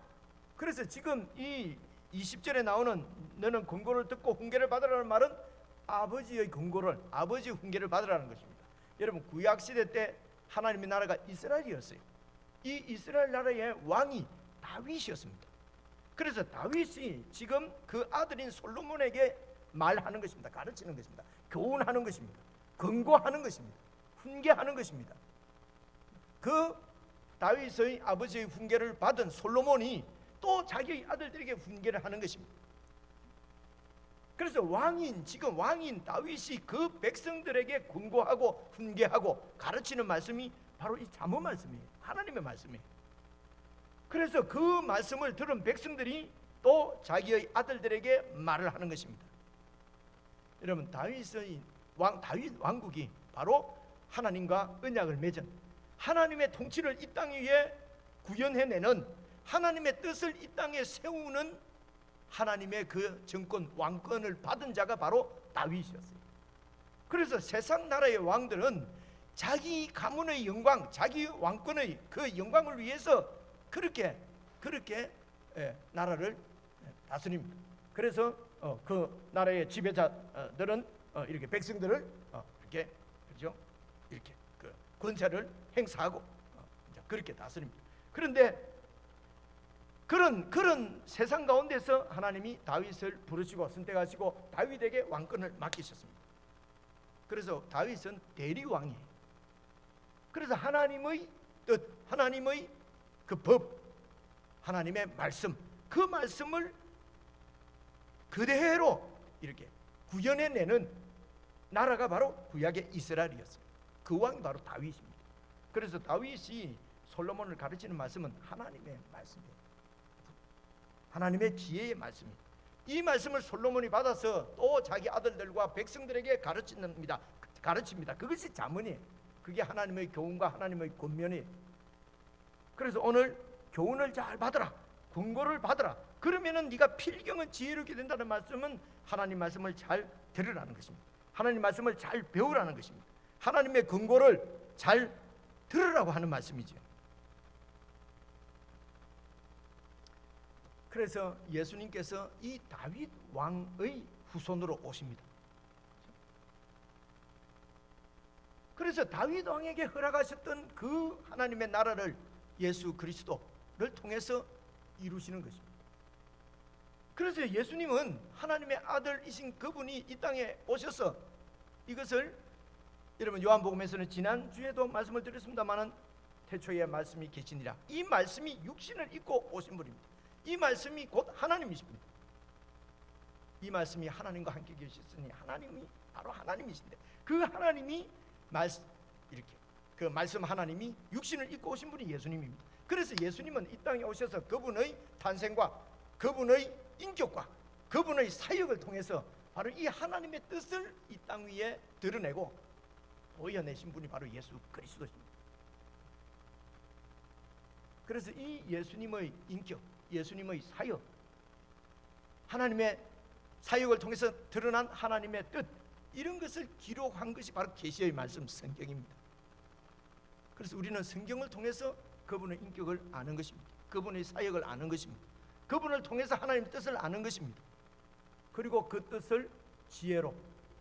그래서 지금 이 20절에 나오는 너는 권고를 듣고 훈계를 받으라는 말은 아버지의 권고를, 아버지의 훈계를 받으라는 것입니다. 여러분 구약시대 때 하나님의 나라가 이스라엘이었어요. 이 이스라엘 나라의 왕이 다윗이었습니다. 그래서 다윗이 지금 그 아들인 솔로몬에게 말하는 것입니다. 가르치는 것입니다. 교훈하는 것입니다. 권고하는 것입니다. 훈계하는 것입니다. 그 다윗의 아버지의 훈계를 받은 솔로몬이 또 자기의 아들들에게 훈계를 하는 것입니다. 그래서 지금 왕인 다윗이 그 백성들에게 권고하고 훈계하고 가르치는 말씀이 바로 이 잠언 말씀이에요. 하나님의 말씀이에요. 그래서 그 말씀을 들은 백성들이 또 자기의 아들들에게 말을 하는 것입니다. 여러분, 다윗 왕국이 바로 하나님과 언약을 맺은, 하나님의 통치를 이 땅 위에 구현해내는, 하나님의 뜻을 이 땅에 세우는 하나님의 그 정권, 왕권을 받은 자가 바로 다윗이었어요. 그래서 세상 나라의 왕들은 자기 가문의 영광, 자기 왕권의 그 영광을 위해서 그렇게 나라를 다스립니다. 그래서 그 나라의 지배자들은 이렇게 백성들을 이렇게, 그렇죠? 이렇게 그 권세를 행사하고 그렇게 다스립니다. 그런데 그런 세상 가운데서 하나님이 다윗을 부르시고 선택하시고 다윗에게 왕권을 맡기셨습니다. 그래서 다윗은 대리왕이에요. 그래서 하나님의 뜻, 하나님의 그 법, 하나님의 말씀, 그 말씀을 그대로 이렇게 구현해내는 나라가 바로 구약의 이스라엘이었어요. 그 왕이 바로 다윗입니다. 그래서 다윗이 솔로몬을 가르치는 말씀은 하나님의 말씀이에요. 하나님의 지혜의 말씀입니다. 이 말씀을 솔로몬이 받아서 또 자기 아들들과 백성들에게 가르칩니다. 그것이 잠언이에요. 그게 하나님의 교훈과 하나님의 권면이에요. 그래서 오늘 교훈을 잘 받으라, 권고를 받으라. 그러면은 네가 필경은 지혜롭게 된다는 말씀은 하나님 말씀을 잘 들으라는 것입니다. 하나님 말씀을 잘 배우라는 것입니다. 하나님의 권고를 잘 들으라고 하는 말씀이죠. 그래서 예수님께서 이 다윗 왕의 후손으로 오십니다. 그래서 다윗 왕에게 허락하셨던 그 하나님의 나라를 예수 그리스도를 통해서 이루시는 것입니다. 그래서 예수님은 하나님의 아들이신 그분이 이 땅에 오셔서 이것을, 여러분 요한복음에서는 지난주에도 말씀을 드렸습니다마는 태초에 말씀이 계시니라, 이 말씀이 육신을 입고 오신 분입니다. 이 말씀이 곧 하나님이십니다. 이 말씀이 하나님과 함께 계셨으니 하나님이 바로 하나님이신데, 그 하나님이 이렇게 그 말씀 하나님이 육신을 입고 오신 분이 예수님입니다. 그래서 예수님은 이 땅에 오셔서 그분의 탄생과 그분의 인격과 그분의 사역을 통해서 바로 이 하나님의 뜻을 이 땅 위에 드러내고 보여내신 분이 바로 예수 그리스도십니다. 그래서 이 예수님의 인격, 예수님의 사역, 하나님의 사역을 통해서 드러난 하나님의 뜻, 이런 것을 기록한 것이 바로 계시의 말씀 성경입니다. 그래서 우리는 성경을 통해서 그분의 인격을 아는 것입니다. 그분의 사역을 아는 것입니다. 그분을 통해서 하나님의 뜻을 아는 것입니다. 그리고 그 뜻을 지혜로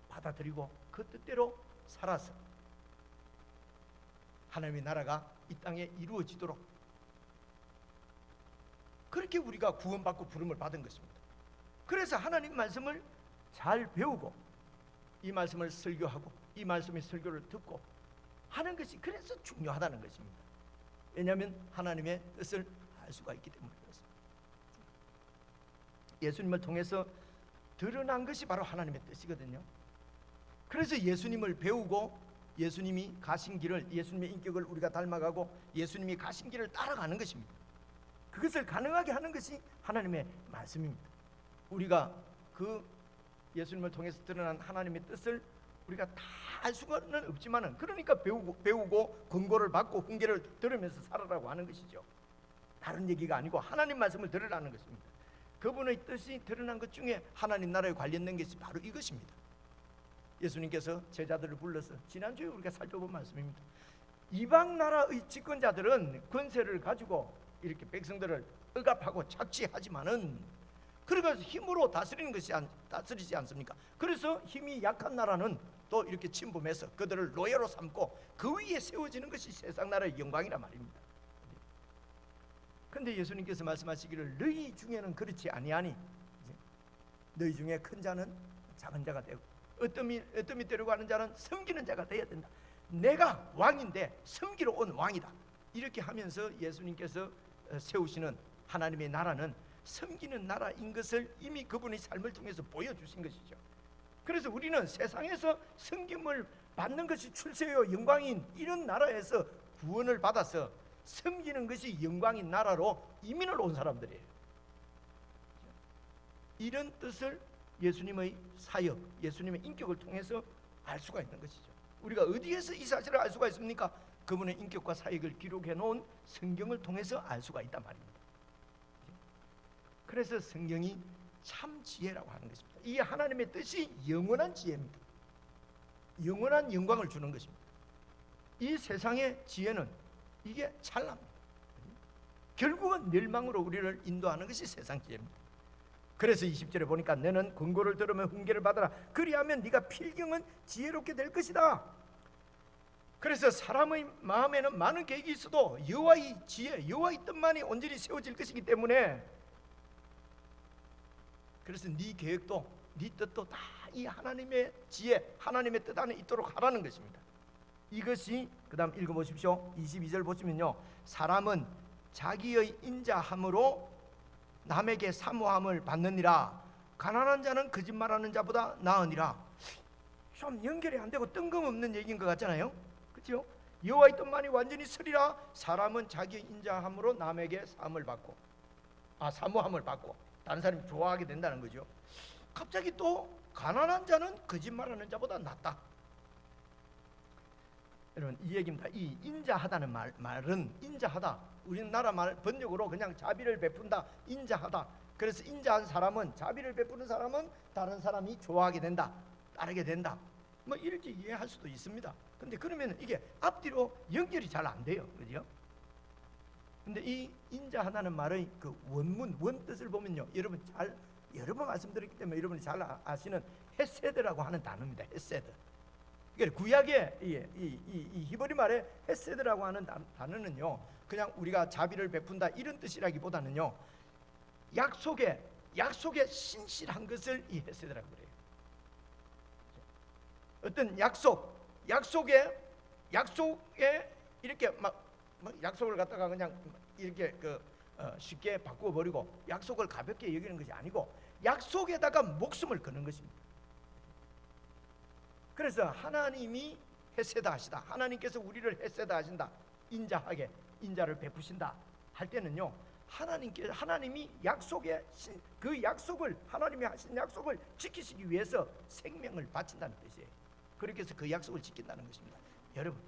받아들이고 그 뜻대로 살아서 하나님의 나라가 이 땅에 이루어지도록, 그렇게 우리가 구원받고 부름을 받은 것입니다. 그래서 하나님 말씀을 잘 배우고 이 말씀을 설교하고 이 말씀의 설교를 듣고 하는 것이 그래서 중요하다는 것입니다. 왜냐하면 하나님의 뜻을 알 수가 있기 때문에 그렇습니다. 예수님을 통해서 드러난 것이 바로 하나님의 뜻이거든요. 그래서 예수님을 배우고 예수님이 가신 길을, 예수님의 인격을 우리가 닮아가고 예수님이 가신 길을 따라가는 것입니다. 그것을 가능하게 하는 것이 하나님의 말씀입니다. 우리가 그 예수님을 통해서 드러난 하나님의 뜻을 우리가 다 알 수는 없지만은, 그러니까 배우고 권고를 받고 훈계를 들으면서 살아라고 하는 것이죠. 다른 얘기가 아니고 하나님 말씀을 들으라는 것입니다. 그분의 뜻이 드러난 것 중에 하나님 나라에 관련된 것이 바로 이것입니다. 예수님께서 제자들을 불러서 지난주에 우리가 살펴본 말씀입니다. 이방 나라의 집권자들은 권세를 가지고 이렇게 백성들을 억압하고 착취하지만은 그래서 힘으로 다스리지 않습니까? 그래서 힘이 약한 나라는 또 이렇게 침범해서 그들을 노예로 삼고 그 위에 세워지는 것이 세상 나라의 영광이란 말입니다. 그런데 예수님께서 말씀하시기를 너희 중에는 그렇지 아니하니, 너희 중에 큰 자는 작은 자가 되고 어떤 밑대로 가는 자는 섬기는 자가 되어야 된다. 내가 왕인데 섬기러 온 왕이다. 이렇게 하면서 예수님께서 세우시는 하나님의 나라는 섬기는 나라인 것을 이미 그분의 삶을 통해서 보여주신 것이죠. 그래서 우리는 세상에서 섬김을 받는 것이 출세요 영광인 이런 나라에서 구원을 받아서 섬기는 것이 영광인 나라로 이민을 온 사람들이에요. 이런 뜻을 예수님의 사역, 예수님의 인격을 통해서 알 수가 있는 것이죠. 우리가 어디에서 이 사실을 알 수가 있습니까? 그분의 인격과 사역을 기록해 놓은 성경을 통해서 알 수가 있단 말입니다. 그래서 성경이 참 지혜라고 하는 것입니다. 이 하나님의 뜻이 영원한 지혜입니다. 영원한 영광을 주는 것입니다. 이 세상의 지혜는 이게 찬란합니다. 결국은 멸망으로 우리를 인도하는 것이 세상 지혜입니다. 그래서 20절에 보니까 너는 권고를 들으면 훈계를 받아라. 그리하면 네가 필경은 지혜롭게 될 것이다. 그래서 사람의 마음에는 많은 계획이 있어도 여호와의 지혜, 여호와의 뜻만이 온전히 세워질 것이기 때문에 그래서 네 계획도 네 뜻도 다 이 하나님의 지혜, 하나님의 뜻 안에 있도록 하라는 것입니다. 이것이 그 다음 읽어보십시오. 22절 보시면요, 사람은 자기의 인자함으로 남에게 사모함을 받느니라. 가난한 자는 거짓말하는 자보다 나으니라. 좀 연결이 안 되고 뜬금없는 얘기인 것 같잖아요. 그렇죠? 여호와의 뜻만이 완전히 서리라. 사람은 자기의 인자함으로 남에게 사모함을 받고 다른 사람이 좋아하게 된다는 거죠. 갑자기 또 가난한 자는 거짓말하는 자보다 낫다. 여러분 이 얘기입니다. 이 인자하다는 말은 인자하다. 우리나라 말 번역으로 그냥 자비를 베푼다, 인자하다. 그래서 인자한 사람은, 자비를 베푸는 사람은 다른 사람이 좋아하게 된다, 따르게 된다. 뭐 이렇게 이해할 수도 있습니다. 근데 그러면 이게 앞뒤로 연결이 잘 안 돼요, 그죠? 근데 이 인자하다는 말의 그 원문, 원뜻을 보면요, 여러분 잘 여러 번 말씀드렸기 때문에 여러분이 잘 아시는 헤세드라고 하는 단어입니다. 헤세드. 그러니까 구약의 이 히브리 말의 헤세드라고 하는 단어는요, 그냥 우리가 자비를 베푼다 이런 뜻이라기보다는요, 약속에 신실한 것을 이 헤세드라고 그래요. 어떤 약속에 이렇게 막 약속을 갖다가 그냥 이렇게 쉽게 바꾸어 버리고 약속을 가볍게 여기는 것이 아니고 약속에다가 목숨을 거는 것입니다. 그래서 하나님이 헤세드 하시다, 하나님께서 우리를 헤세드 하신다, 인자하게 인자를 베푸신다 할 때는요, 하나님이 그 약속을, 하나님이 하신 약속을 지키시기 위해서 생명을 바친다는 뜻이에요. 그렇게 해서 그 약속을 지킨다는 것입니다. 여러분,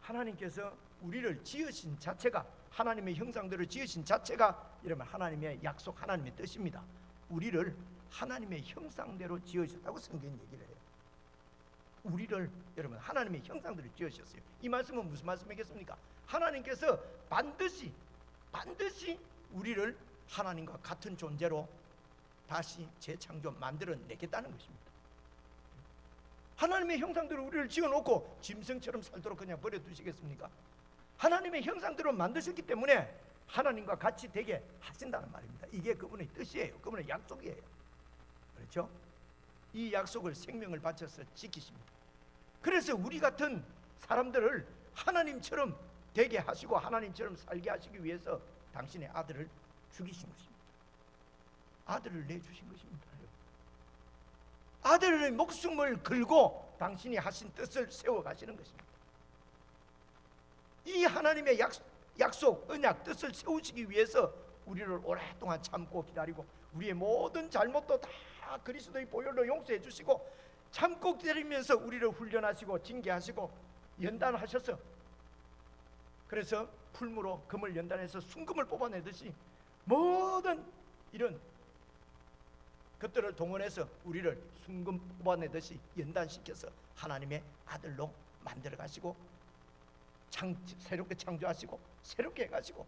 하나님께서 우리를 지으신 자체가, 하나님의 형상대로 지으신 자체가 여러분 하나님의 약속, 하나님의 뜻입니다. 우리를 하나님의 형상대로 지으셨다고 성경이 얘기를 해요. 우리를 여러분 하나님의 형상대로 지으셨어요. 이 말씀은 무슨 말씀이겠습니까? 하나님께서 반드시 우리를 하나님과 같은 존재로 다시 재창조 만들어내겠다는 것입니다. 하나님의 형상대로 우리를 지어놓고 짐승처럼 살도록 그냥 버려두시겠습니까? 하나님의 형상대로 만드셨기 때문에 하나님과 같이 되게 하신다는 말입니다. 이게 그분의 뜻이에요. 그분의 약속이에요. 그렇죠? 이 약속을 생명을 바쳐서 지키십니다. 그래서 우리 같은 사람들을 하나님처럼 되게 하시고 하나님처럼 살게 하시기 위해서 당신의 아들을 죽이신 것입니다. 아들을 내주신 것입니다. 아들의 목숨을 걸고 당신이 하신 뜻을 세워가시는 것입니다. 이 하나님의 약속, 언약, 뜻을 세우시기 위해서 우리를 오랫동안 참고 기다리고 우리의 모든 잘못도 다 그리스도의 보혈로 용서해 주시고 참고 기다리면서 우리를 훈련하시고 징계하시고 연단하셔서, 그래서 풀무로 금을 연단해서 순금을 뽑아내듯이 모든 이런 것들을 동원해서 우리를 순금 뽑아내듯이 연단시켜서 하나님의 아들로 만들어 가시고 새롭게 창조하시고 새롭게 해가시고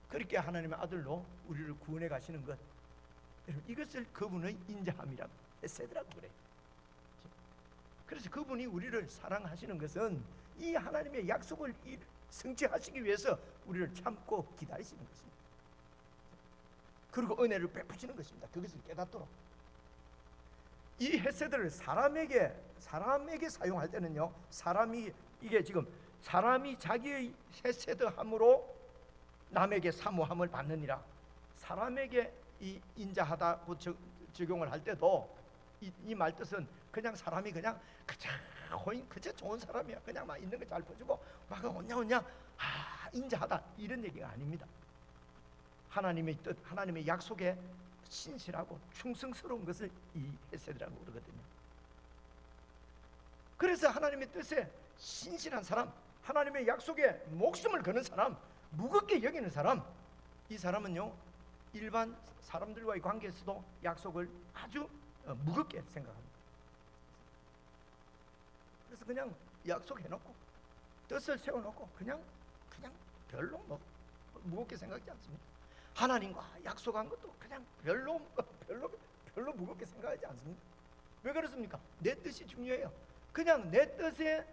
그렇게 하나님의 아들로 우리를 구원해 가시는 것, 이것을 그분의 인자함이라고 헤세드라고 그래요. 그래서 그분이 우리를 사랑하시는 것은 이 하나님의 약속을 성취하시기 위해서 우리를 참고 기다리시는 것입니다. 그리고 은혜를 베푸시는 것입니다. 그것을 깨닫도록. 이 헤세드를 사람에게 사용할 때는요, 이게 지금 사람이 자기의 헤세드함으로 남에게 사모함을 받느니라. 사람에게 이 인자하다고 적용을 할 때도 이 말 뜻은 그냥 사람이 그냥 그저 호인 그저 좋은 사람이야. 그냥 막 있는 거 잘 봐주고 막 오냐 인자하다 이런 얘기가 아닙니다. 하나님의 뜻, 하나님의 약속에 신실하고 충성스러운 것을 이 헤세드라고 그러거든요. 그래서 하나님의 뜻에 신실한 사람, 하나님의 약속에 목숨을 거는 사람, 무겁게 여기는 사람, 이 사람은요 일반 사람들과의 관계에서도 약속을 아주 무겁게 생각합니다. 그래서 그냥 약속해놓고 뜻을 세워놓고 그냥 별로 뭐 무겁게 생각하지 않습니다. 하나님과 약속한 것도 그냥 별로 무겁게 생각하지 않습니다. 왜 그렇습니까? 내 뜻이 중요해요. 그냥 내 뜻이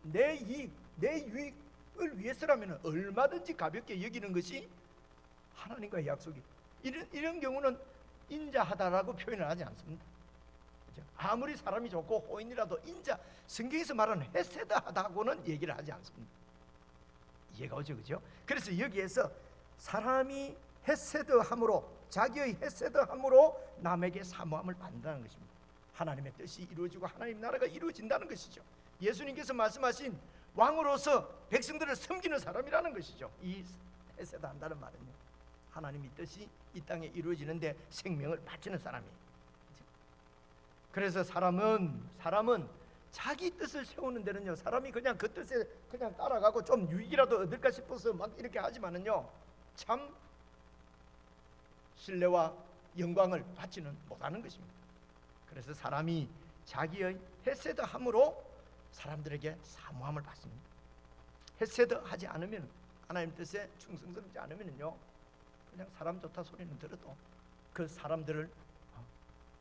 내 이익, 내 유익을 위해서라면 얼마든지 가볍게 여기는 것이 하나님과의 약속이. 이런 경우는 인자하다라고 표현을 하지 않습니다. 그렇죠? 아무리 사람이 좋고 호인이라도 성경에서 말하는 헤세드하다고는 얘기를 하지 않습니다. 이해가 오죠, 그죠? 그래서 여기에서 사람이 헤세드함으로, 자기의 헤세드함으로 남에게 사모함을 받는다는 것입니다. 하나님의 뜻이 이루어지고 하나님 나라가 이루어진다는 것이죠. 예수님께서 말씀하신 왕으로서 백성들을 섬기는 사람이라는 것이죠. 이 헤세드한다는 말은요, 하나님의 뜻이 이 땅에 이루어지는데 생명을 바치는 사람이에요. 그래서 사람은 자기 뜻을 세우는 데는요, 사람이 그냥 그 뜻에 그냥 따라가고 좀 유익이라도 얻을까 싶어서 막 이렇게 하지만은요, 참 신뢰와 영광을 받지는 못하는 것입니다. 그래서 사람이 자기의 헤세드함으로 사람들에게 사모함을 받습니다. 헤세드하지 않으면, 하나님 뜻에 충성스럽지 않으면요, 그냥 사람 좋다 소리는 들어도 그 사람들을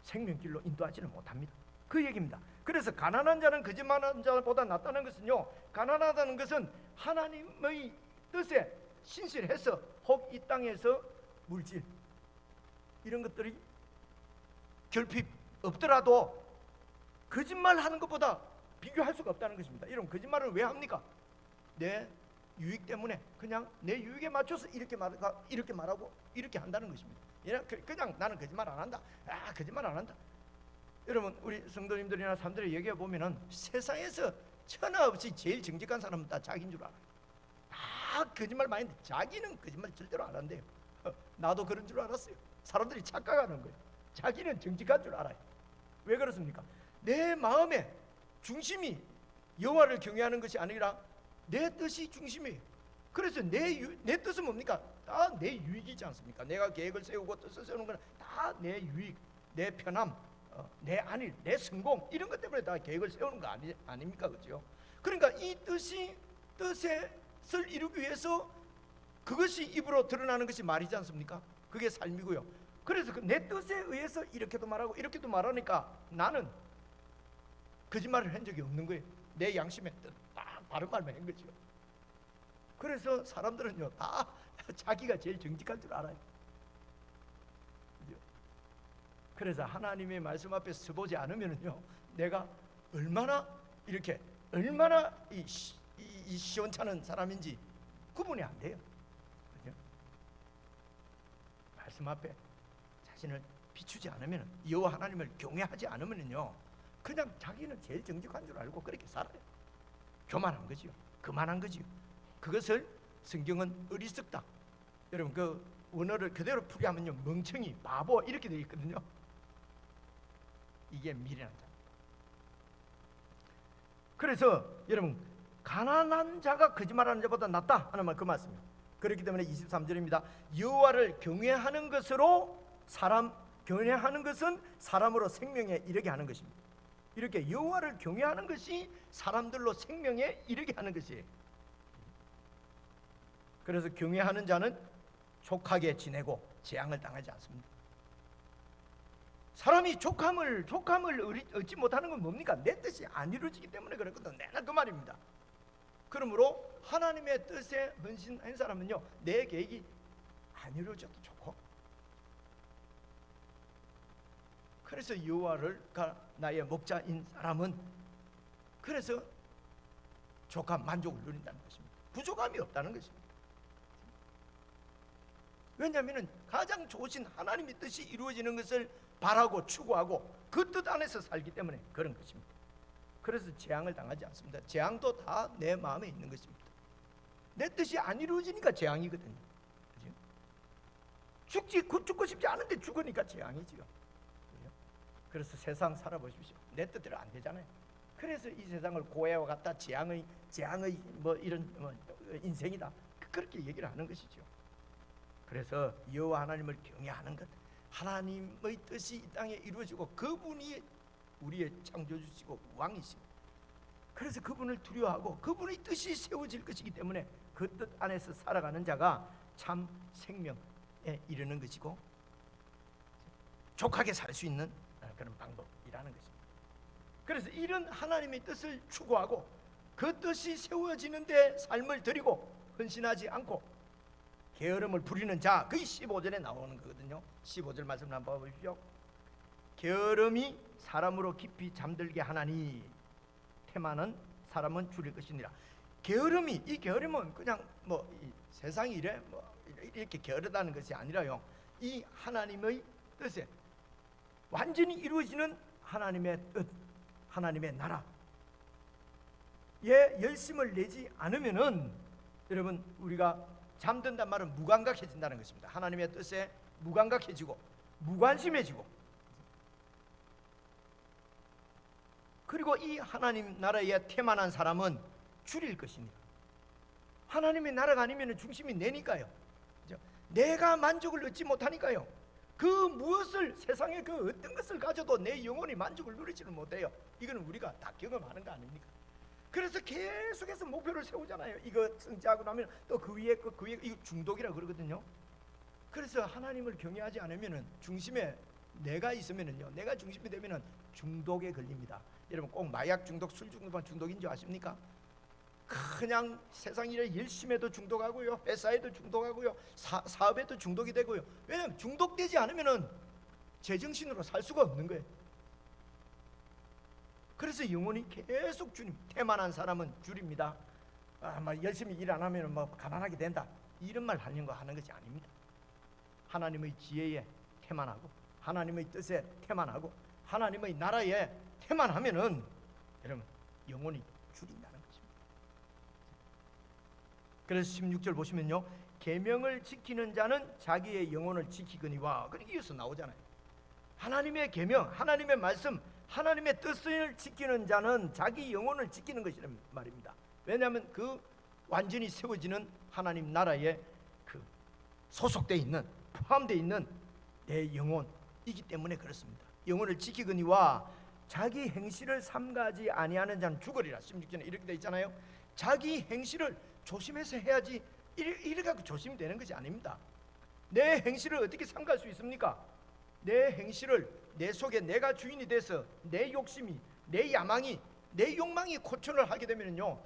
생명길로 인도하지는 못합니다. 그 얘기입니다. 그래서 가난한 자는 거짓말하는 자보다 낫다는 것은요, 가난하다는 것은 하나님의 뜻에 신실해서 혹 이 땅에서 물질 이런 것들이 결핍 없더라도 거짓말하는 것보다 비교할 수가 없다는 것입니다. 이런 거짓말을 왜 합니까? 내 유익 때문에 그냥 내 유익에 맞춰서 이렇게 말하고 이렇게 한다는 것입니다. 그냥 나는 거짓말 안 한다. 거짓말 안 한다. 여러분, 우리 성도님들이나 사람들이 얘기해 보면은 세상에서 천하 없이 제일 정직한 사람은 다 자기인 줄 알아요. 다 거짓말 많이 했는데 자기는 거짓말 절대로 안 한대요. 나도 그런 줄 알았어요. 사람들이 착각하는 거예요. 자기는 정직한 줄 알아요. 왜 그렇습니까? 내 마음의 중심이 여호와를 경외하는 것이 아니라 내 뜻이 중심이에요. 그래서 내 뜻은 뭡니까? 다 내 유익이지 않습니까? 내가 계획을 세우고 뜻을 세우는 건 다 내 유익, 내 편함, 내 안일, 내 성공 이런 것 때문에 다 계획을 세우는 거 아닙니까? 그렇죠? 그러니까 이 뜻을 이루기 위해서 그것이 입으로 드러나는 것이 말이지 않습니까? 그게 삶이고요. 그래서 내 뜻에 의해서 이렇게도 말하고 이렇게도 말하니까 나는 거짓말을 한 적이 없는 거예요. 내 양심에 딱 바른 말만 한 거죠. 그래서 사람들은요, 다 자기가 제일 정직한 줄 알아요. 그래서 하나님의 말씀 앞에 서보지 않으면요, 내가 얼마나 이 시원찮은 사람인지 구분이 안 돼요. 그죠? 말씀 앞에 자신을 비추지 않으면, 여호와 하나님을 경외하지 않으면요, 그냥 자기는 제일 정직한 줄 알고 그렇게 살아요. 교만한 거지요. 그만한 거지요. 그것을 성경은 어리석다. 여러분, 그 원어를 그대로 풀이하면요, 멍청이, 바보 이렇게 되어 있거든요. 이게 미련한 자입니다. 그래서 여러분, 가난한 자가 거짓말하는 자보다 낫다 하는 말 그 말씀입니다. 그렇기 때문에 23절입니다. 여호와를 경외하는 것은 사람으로 생명에 이르게 하는 것입니다. 이렇게 여호와를 경외하는 것이 사람들로 생명에 이르게 하는 것이에요. 그래서 경외하는 자는 족하게 지내고 재앙을 당하지 않습니다. 사람이 족함을 얻지 못하는 건 뭡니까? 내 뜻이 안 이루어지기 때문에 그렇거든. 내가 그 말입니다. 그러므로 하나님의 뜻에 헌신한 사람은요, 내 계획이 안 이루어져도 좋고, 그래서 여호와가 나의 목자인 사람은 그래서 족함, 만족을 누린다는 것입니다. 부족함이 없다는 것입니다. 왜냐하면 가장 좋으신 하나님의 뜻이 이루어지는 것을 바라고 추구하고 그 뜻 안에서 살기 때문에 그런 것입니다. 그래서 재앙을 당하지 않습니다. 재앙도 다 내 마음에 있는 것입니다. 내 뜻이 안 이루어지니까 재앙이거든요. 죽고 싶지 않은데 죽으니까 재앙이지요. 그래서 세상 살아보십시오. 내 뜻대로 안 되잖아요. 그래서 이 세상을 고해와 같다, 재앙의 뭐 이런 인생이다, 그렇게 얘기를 하는 것이죠. 그래서 여호와 하나님을 경외하는 것, 하나님의 뜻이 이 땅에 이루어지고 그분이 우리의 창조주시고 왕이시고, 그래서 그분을 두려워하고 그분의 뜻이 세워질 것이기 때문에 그 뜻 안에서 살아가는 자가 참 생명에 이르는 것이고 족하게 살 수 있는 그런 방법이라는 것입니다. 그래서 이런 하나님의 뜻을 추구하고 그 뜻이 세워지는데 삶을 드리고 헌신하지 않고 게으름을 부리는 자, 그게 15절에 나오는 거거든요. 15절 말씀 한번 보십시오. 게으름이 사람으로 깊이 잠들게 하나니 태만한 사람은 줄일 것이니라. 게으름이, 이 게으름은 그냥 뭐 이 세상이 이래 뭐 이렇게 게으르다는 것이 아니라요, 이 하나님의 뜻에 완전히 이루어지는 하나님의 뜻, 하나님의 나라에 열심을 내지 않으면은 여러분 우리가 잠든단 말은 무감각해진다는 것입니다. 하나님의 뜻에 무감각해지고 무관심해지고, 그리고 이 하나님 나라에 태만한 사람은 줄일 것입니다. 하나님의 나라가 아니면 중심이 내니까요. 내가 만족을 얻지 못하니까요. 그 무엇을, 세상의 그 어떤 것을 가져도 내 영혼이 만족을 누리지를 못해요. 이거는 우리가 다 경험하는 거 아닙니까? 그래서 계속해서 목표를 세우잖아요. 이거 성취하고 나면 또 그 위에 그 위에, 이거 중독이라고 그러거든요. 그래서 하나님을 경외하지 않으면은 중심에 내가 있으면은요, 내가 중심이 되면은 중독에 걸립니다. 여러분 꼭 마약 중독, 술 중독만 중독인 줄 아십니까? 그냥 세상 일에 열심히 해도 중독하고요, 회사에도 중독하고요, 사업에도 중독이 되고요. 왜냐하면 중독되지 않으면은 제정신으로 살 수가 없는 거예요. 그래서 영혼이 계속 주님, 태만한 사람은 줄입니다. 막 열심히 일 안 하면 뭐 가난하게 된다, 이런 말 하는 것이 아닙니다. 하나님의 지혜에 태만하고 하나님의 뜻에 태만하고 하나님의 나라에 태만하면은 여러분 영혼이 줄인다는 것입니다. 그래서 16절 보시면요, 계명을 지키는 자는 자기의 영혼을 지키거니와, 그렇게 이어서 나오잖아요. 하나님의 계명, 하나님의 말씀, 하나님의 뜻을 지키는 자는 자기 영혼을 지키는 것이란 말입니다. 왜냐하면 그 완전히 세워지는 하나님 나라에 그 소속되어 있는, 포함되어 있는 내 영혼이기 때문에 그렇습니다. 영혼을 지키거니와 자기 행실을 삼가지 아니하는 자는 죽으리라. 16절에 이렇게 되어 있잖아요. 자기 행실을 조심해서 해야지, 이래 갖고 조심이 되는 것이 아닙니다. 내 행실을 어떻게 삼갈 수 있습니까? 내 행실을 내 속에 내가 주인이 돼서 내 욕심이, 내 야망이, 내 욕망이 코천을 하게 되면요,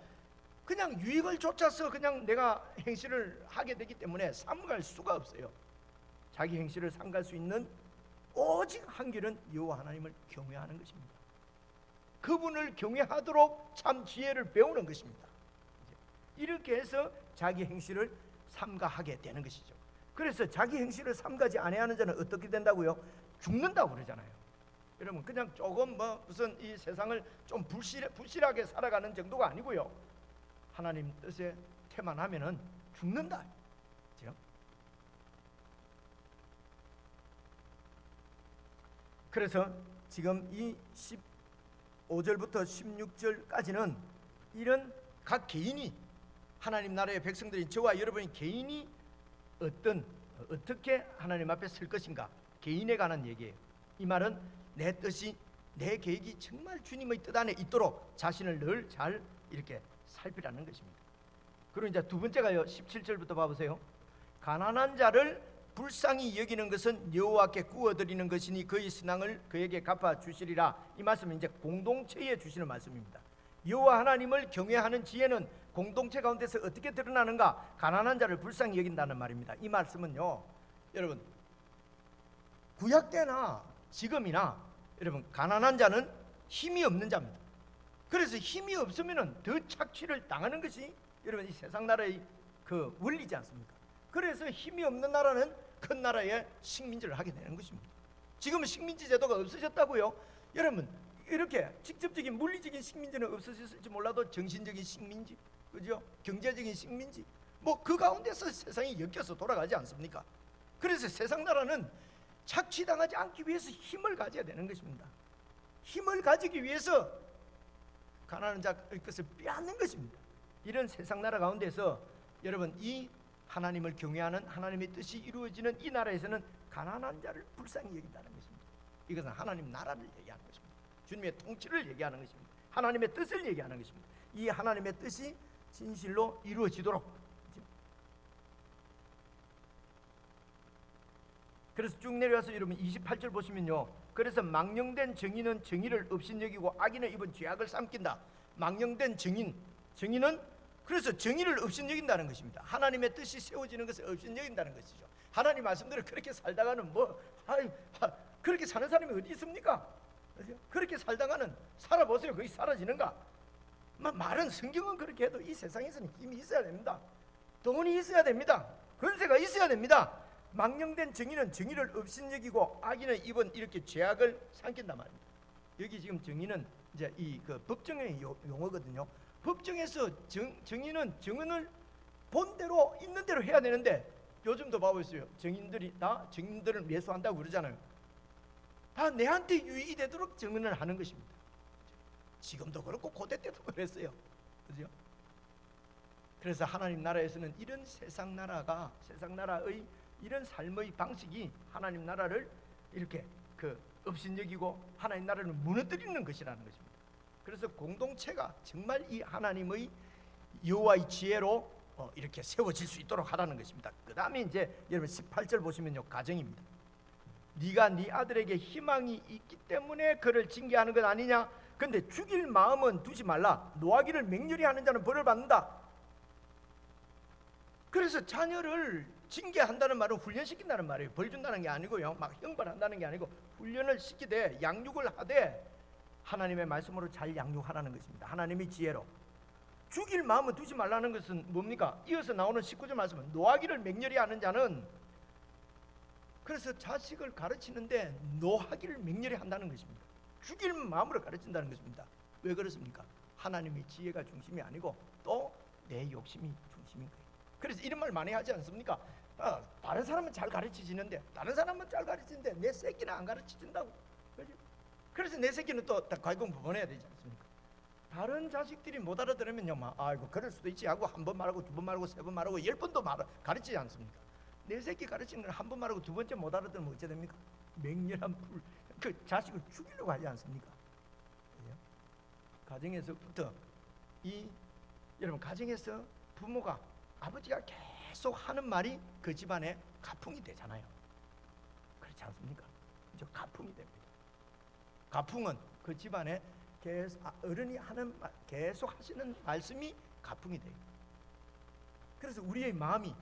그냥 유익을 쫓아서 그냥 내가 행실을 하게 되기 때문에 삼갈 수가 없어요. 자기 행실을 삼갈 수 있는 오직 한 길은 여호와 하나님을 경외하는 것입니다. 그분을 경외하도록 참 지혜를 배우는 것입니다. 이렇게 해서 자기 행실을 삼가하게 되는 것이죠. 그래서 자기 행실을 삼가지 아니하는 자는 어떻게 된다고요? 죽는다고 그러잖아요. 여러분 그냥 조금 뭐 무슨 이 세상을 좀 불실하게 살아가는 정도가 아니고요, 하나님 뜻에 태만하면은 죽는다. 그렇죠? 그래서 지금 이 15절부터 16절까지는 이런 각 개인이, 하나님 나라의 백성들인 저와 여러분이 개인이 어떻게 하나님 앞에 설 것인가, 개인에 관한 얘기예요. 이 말은 내 뜻이, 내 계획이 정말 주님의 뜻 안에 있도록 자신을 늘 잘 이렇게 살피라는 것입니다. 그리고 이제 두 번째가요, 17절부터 봐보세요. 가난한 자를 불쌍히 여기는 것은 여호와께 구워드리는 것이니 그의 신앙을 그에게 갚아 주시리라. 이 말씀은 이제 공동체에 주시는 말씀입니다. 여호와 하나님을 경외하는 지혜는 공동체 가운데서 어떻게 드러나는가? 가난한 자를 불쌍히 여긴다는 말입니다. 이 말씀은요, 여러분 구약 때나 지금이나 여러분 가난한 자는 힘이 없는 자입니다. 그래서 힘이 없으면은 더 착취를 당하는 것이 여러분 이 세상 나라의 그 원리지 않습니까? 그래서 힘이 없는 나라는 큰 나라의 식민지를 하게 되는 것입니다. 지금은 식민지 제도가 없어졌다고요? 여러분, 이렇게 직접적인 물리적인 식민지는 없어졌을지 몰라도 정신적인 식민지, 그죠? 경제적인 식민지, 뭐 그 가운데서 세상이 엮여서 돌아가지 않습니까? 그래서 세상 나라는 착취당하지 않기 위해서 힘을 가져야 되는 것입니다. 힘을 가지기 위해서 가난한 자의 것을 빼앗는 것입니다. 이런 세상 나라 가운데서 여러분, 이 하나님을 경외하는 하나님의 뜻이 이루어지는 이 나라에서는 가난한 자를 불쌍히 여긴다는 것입니다. 이것은 하나님 나라를 얘기하는 것입니다. 주님의 통치를 얘기하는 것입니다. 하나님의 뜻을 얘기하는 것입니다. 이 하나님의 뜻이 진실로 이루어지도록. 그래서 쭉 내려와서 여러분 28절 보시면요, 그래서 망령된 정의는 정의를 업신여기고 악인은 입은 죄악을 삼킨다. 망령된 정의는 그래서 정의를 업신여긴다는 것입니다. 하나님의 뜻이 세워지는 것을 업신여긴다는 것이죠. 하나님 말씀대로 그렇게 살다가는 그렇게 사는 사람이 어디 있습니까? 그렇게 살다가는 살아보세요. 거기 사라지는가? 말은 성경은 그렇게 해도 이 세상에서는 힘이 있어야 됩니다. 돈이 있어야 됩니다. 권세가 있어야 됩니다. 망령된 정의는 정의를 업신여기고 악인은 입은 이렇게 죄악을 삼킨단 말입니다. 여기 지금 정의는 이제 이 그 법정의 용어거든요. 법정에서 정의는 정의를 본대로 있는 대로 해야 되는데, 요즘도 봐보세요. 정인들이 다 정인들을 매수한다고 그러잖아요. 다 내한테 유익이 되도록 정의를 하는 것입니다. 지금도 그렇고 고대 때도 그랬어요. 그죠? 그래서 하나님 나라에서는 이런 세상 나라의 이런 삶의 방식이 하나님 나라를 이렇게 업신여기고 하나님 나라를 무너뜨리는 것이라는 것입니다. 그래서 공동체가 정말 이 하나님의 여호와의 지혜로 이렇게 세워질 수 있도록 하라는 것입니다. 그 다음에 이제 여러분 18절 보시면요, 가정입니다. 네가 네 아들에게 희망이 있기 때문에 그를 징계하는 것 아니냐? 근데 죽일 마음은 두지 말라. 노하기를 맹렬히 하는 자는 벌을 받는다. 그래서 자녀를 징계한다는 말은 훈련시킨다는 말이에요. 벌 준다는 게 아니고요, 막 형벌한다는 게 아니고 훈련을 시키되 양육을 하되 하나님의 말씀으로 잘 양육하라는 것입니다. 하나님의 지혜로. 죽일 마음은 두지 말라는 것은 뭡니까? 이어서 나오는 19절 말씀은 노하기를 맹렬히 하는 자는, 그래서 자식을 가르치는데 노하기를 맹렬히 한다는 것입니다. 죽일 마음으로 가르친다는 것입니다. 왜 그렇습니까? 하나님의 지혜가 중심이 아니고 또 내 욕심이 중심인 거예요. 그래서 이런 말 많이 하지 않습니까? 다른 사람은 잘 가르치지는데, 다른 사람은 잘 가르치는데 내 새끼는 안 가르치진다고. 그래서 내 새끼는 또 과금 부분해야 되지 않습니까? 다른 자식들이 못 알아들으면요, 아이고 그럴 수도 있지 하고 한 번 말하고 두 번 말하고 세 번 말하고 10번도 가르치지 않습니까? 내 새끼 가르치는 건 한 번 말하고 두 번째 못 알아들으면 어째 됩니까? 맹렬한 그 자식을 죽이려고 하지 않습니까? 가정에서부터 여러분, 가정에서 부모가, 아버지가 계속 하는 말이 그 집안의 가풍이 되잖아요. 그렇지 않습니까? 이제 가풍이 됩니다. 가풍은 그 집안에 어른이 하는 계속 하시는 말씀이 가풍이 돼요. 그래서 우리의 마음이,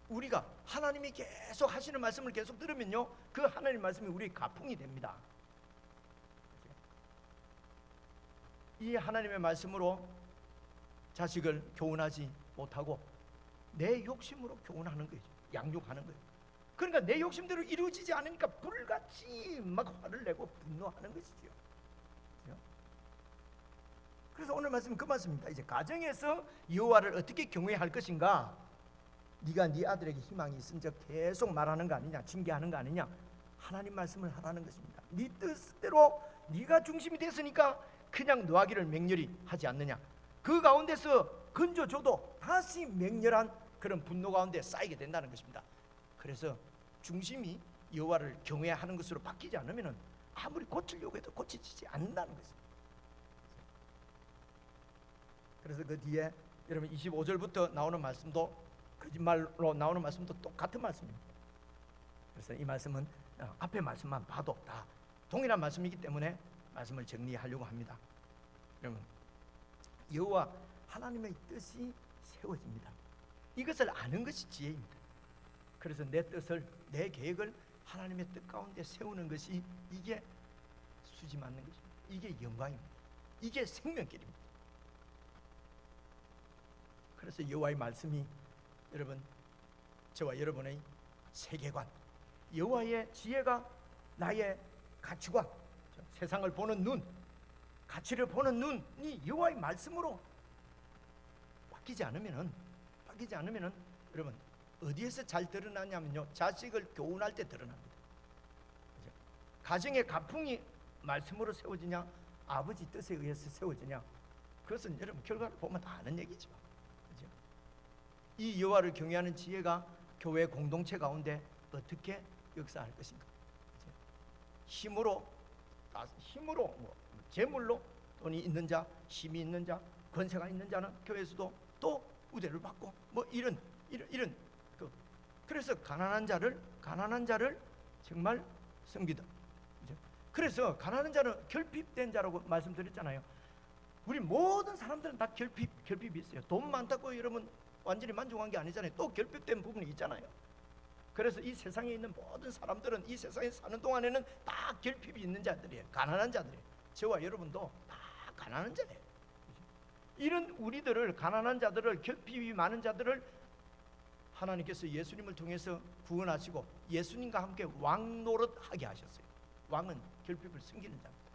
우리가 하나님이 계속 하시는 말씀을 계속 들으면요, 그 하나님 말씀이 우리의 가풍이 됩니다. 이 하나님의 말씀으로 자식을 교훈하지 못하고 내 욕심으로 교훈하는 거죠. 양육하는 거예요. 그러니까 내 욕심대로 이루어지지 않으니까 불같이 막 화를 내고 분노하는 것이죠. 그래서 오늘 말씀은 그 말씀입니다. 이제 가정에서 여호와를 어떻게 경외할 것인가? 네가 네 아들에게 희망이 있은즉 계속 말하는 거 아니냐, 징계하는 거 아니냐? 하나님 말씀을 하라는 것입니다. 네 뜻대로 네가 중심이 됐으니까 그냥 노하기를 맹렬히 하지 않느냐? 그 가운데서 건져줘도 다시 맹렬한 그런 분노 가운데 쌓이게 된다는 것입니다. 그래서 중심이 여호와를 경외하는 것으로 바뀌지 않으면 아무리 고치려고 해도 고치지 않는다는 것입니다. 그래서 그 뒤에 여러분 25절부터 나오는 말씀도, 거짓말로 나오는 말씀도 똑같은 말씀입니다. 그래서 이 말씀은 앞에 말씀만 봐도 다 동일한 말씀이기 때문에 말씀을 정리하려고 합니다. 여러분, 여호와 하나님의 뜻이 세워집니다. 이것을 아는 것이 지혜입니다. 그래서 내 뜻을, 내 계획을 하나님의 뜻 가운데 세우는 것이, 이게 수지 맞는 것입니다. 이게 영광입니다. 이게 생명길입니다. 그래서 여호와의 말씀이 여러분, 저와 여러분의 세계관, 여호와의 지혜가 나의 가치관, 세상을 보는 눈, 가치를 보는 눈이 여호와의 말씀으로 바뀌지 않으면은 여러분 어디에서 잘 드러나냐면요, 자식을 교훈할 때 드러납니다. 그죠? 가정의 가풍이 말씀으로 세워지냐, 아버지 뜻에 의해서 세워지냐, 그것은 여러분 결과를 보면 다 아는 얘기죠. 그죠? 이 여호와를 경외하는 지혜가 교회 공동체 가운데 어떻게 역사할 것인가? 그죠? 힘으로 뭐 재물로, 돈이 있는 자, 힘이 있는 자, 권세가 있는 자는 교회에서도 또 우대를 받고 뭐 이런 그래서 가난한 자를 정말 섬기다. 그래서 가난한 자는 결핍된 자라고 말씀드렸잖아요. 우리 모든 사람들은 다 결핍이 있어요. 돈 많다고 여러분 완전히 만족한 게 아니잖아요. 또 결핍된 부분이 있잖아요. 그래서 이 세상에 있는 모든 사람들은 이 세상에 사는 동안에는 다 결핍이 있는 자들이에요. 가난한 자들이에요. 저와 여러분도 다 가난한 자예요. 이런 우리들을, 가난한 자들을, 결핍이 많은 자들을 하나님께서 예수님을 통해서 구원하시고 예수님과 함께 왕 노릇하게 하셨어요. 왕은 결핍을 숨기는 자입니다.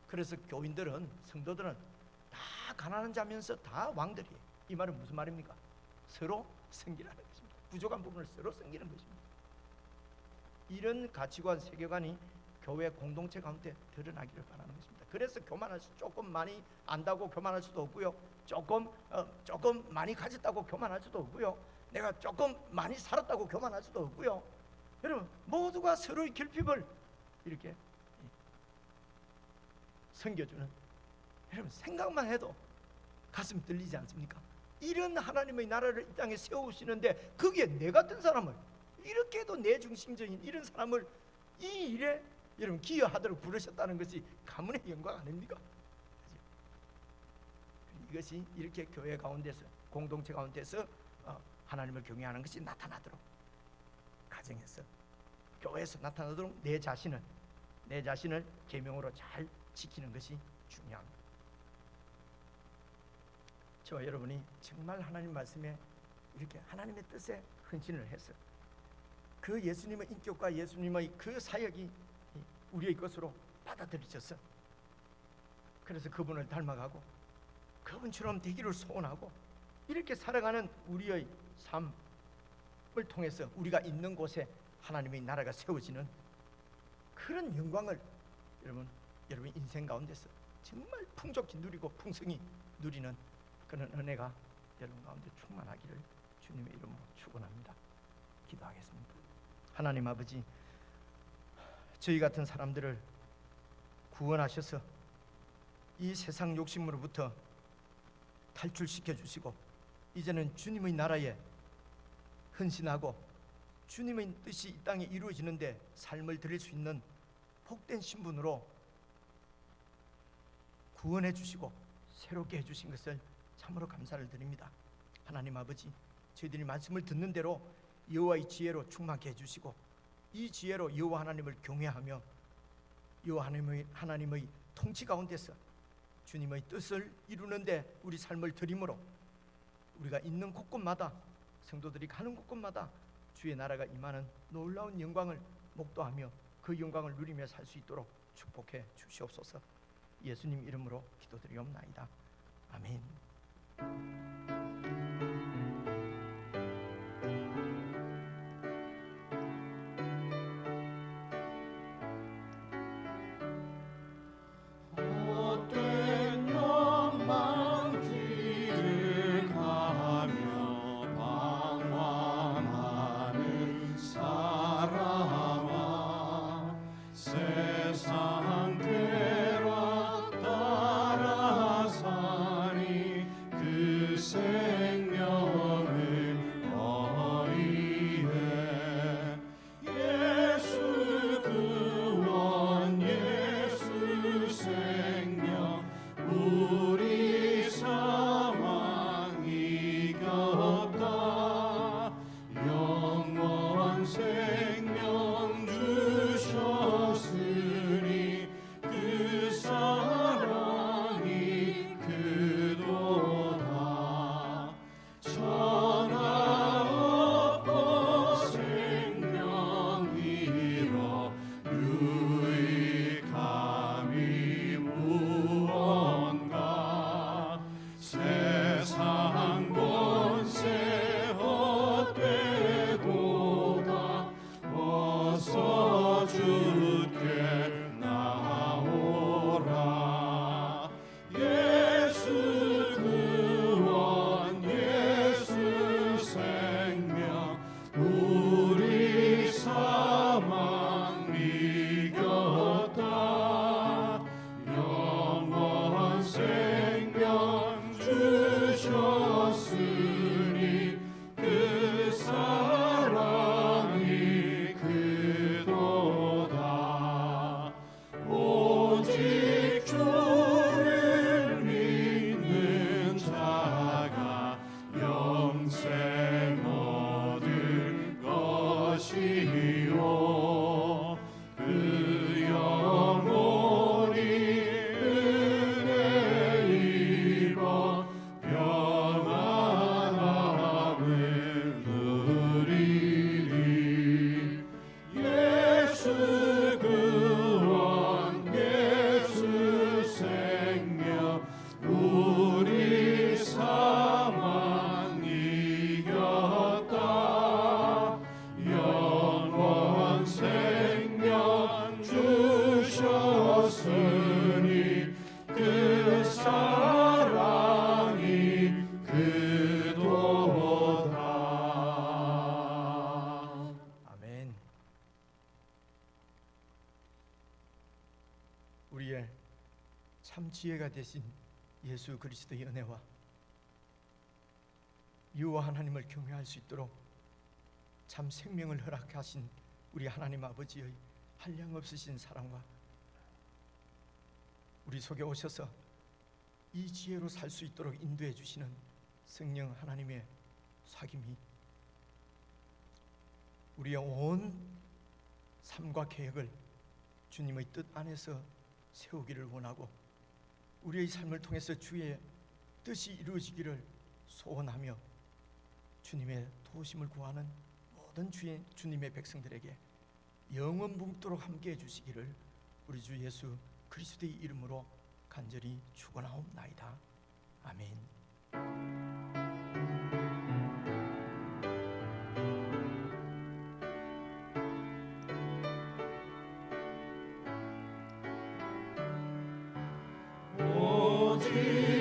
그래서 교인들은, 성도들은 다 가난한 자면서 다 왕들이에요. 이 말은 무슨 말입니까? 서로 섬기라는 것입니다. 부족한 부분을 서로 섬기는 것입니다. 이런 가치관, 세계관이 교회 공동체 가운데 드러나기를 바라는 것입니다. 그래서 교만할 수, 조금 많이 안다고 교만할 수도 없고요, 조금 많이 가졌다고 교만할 수도 없고요, 내가 조금 많이 살았다고 교만할 수도 없고요. 여러분 모두가 서로의 결핍을 이렇게 섬겨주는, 여러분 생각만 해도 가슴이 떨리지 않습니까? 이런 하나님의 나라를 이 땅에 세우시는데 거기에 내 같은 사람을, 이렇게도 내 중심적인 이런 사람을 이 일에 여러분 기여하도록 부르셨다는 것이 가문의 영광 아닙니까? 이것이 이렇게 교회 가운데서, 공동체 가운데서 하나님을 경외하는 것이 나타나도록, 가정에서, 교회에서 나타나도록 내 자신을 계명으로 잘 지키는 것이 중요합니다. 저와 여러분이 정말 하나님 말씀에 이렇게 하나님의 뜻에 헌신을 해서 그 예수님의 인격과 예수님의 그 사역이 우리의 것으로 받아들여져서, 그래서 그분을 닮아가고 그분처럼 되기를 소원하고 이렇게 살아가는 우리의 삶을 통해서 우리가 있는 곳에 하나님의 나라가 세워지는 그런 영광을 여러분 인생 가운데서 정말 풍족히 누리고 풍성히 누리는 그런 은혜가 여러분 가운데 충만하기를 주님의 이름으로 축원합니다. 기도하겠습니다. 하나님 아버지, 저희 같은 사람들을 구원하셔서 이 세상 욕심으로부터 탈출시켜 주시고 이제는 주님의 나라에 헌신하고 주님의 뜻이 이 땅에 이루어지는데 삶을 드릴 수 있는 복된 신분으로 구원해 주시고 새롭게 해주신 것을 참으로 감사를 드립니다. 하나님 아버지, 저희들이 말씀을 듣는 대로 여호와의 지혜로 충만케 해주시고 이 지혜로 여호와 하나님을 경외하며 여호와 하나님의 통치 가운데서 주님의 뜻을 이루는데 우리 삶을 드림으로 우리가 있는 곳곳마다, 성도들이 가는 곳곳마다 주의 나라가 임하는 놀라운 영광을 목도하며 그 영광을 누리며 살 수 있도록 축복해 주시옵소서. 예수님 이름으로 기도드리옵나이다. 아멘. 헛된 욕망 길을 가며 방황하는 사람아, 세상 대로 따라 사니 그 우리의 참 지혜가 되신 예수 그리스도의 은혜와 이웃과 하나님을 경외할 수 있도록 참 생명을 허락하신 우리 하나님 아버지의 한량없으신 사랑과 우리 속에 오셔서 이 지혜로 살 수 있도록 인도해 주시는 성령 하나님의 사귐이 우리의 온 삶과 계획을 주님의 뜻 안에서 세우기를 원하고 우리의 삶을 통해서 주의 뜻이 이루어지기를 소원하며 주님의 도우심을 구하는 모든 주님의 백성들에게 영원 붕도록 함께해 주시기를 우리 주 예수 그리스도의 이름으로 간절히 축원하옵나이다. 아멘. 오직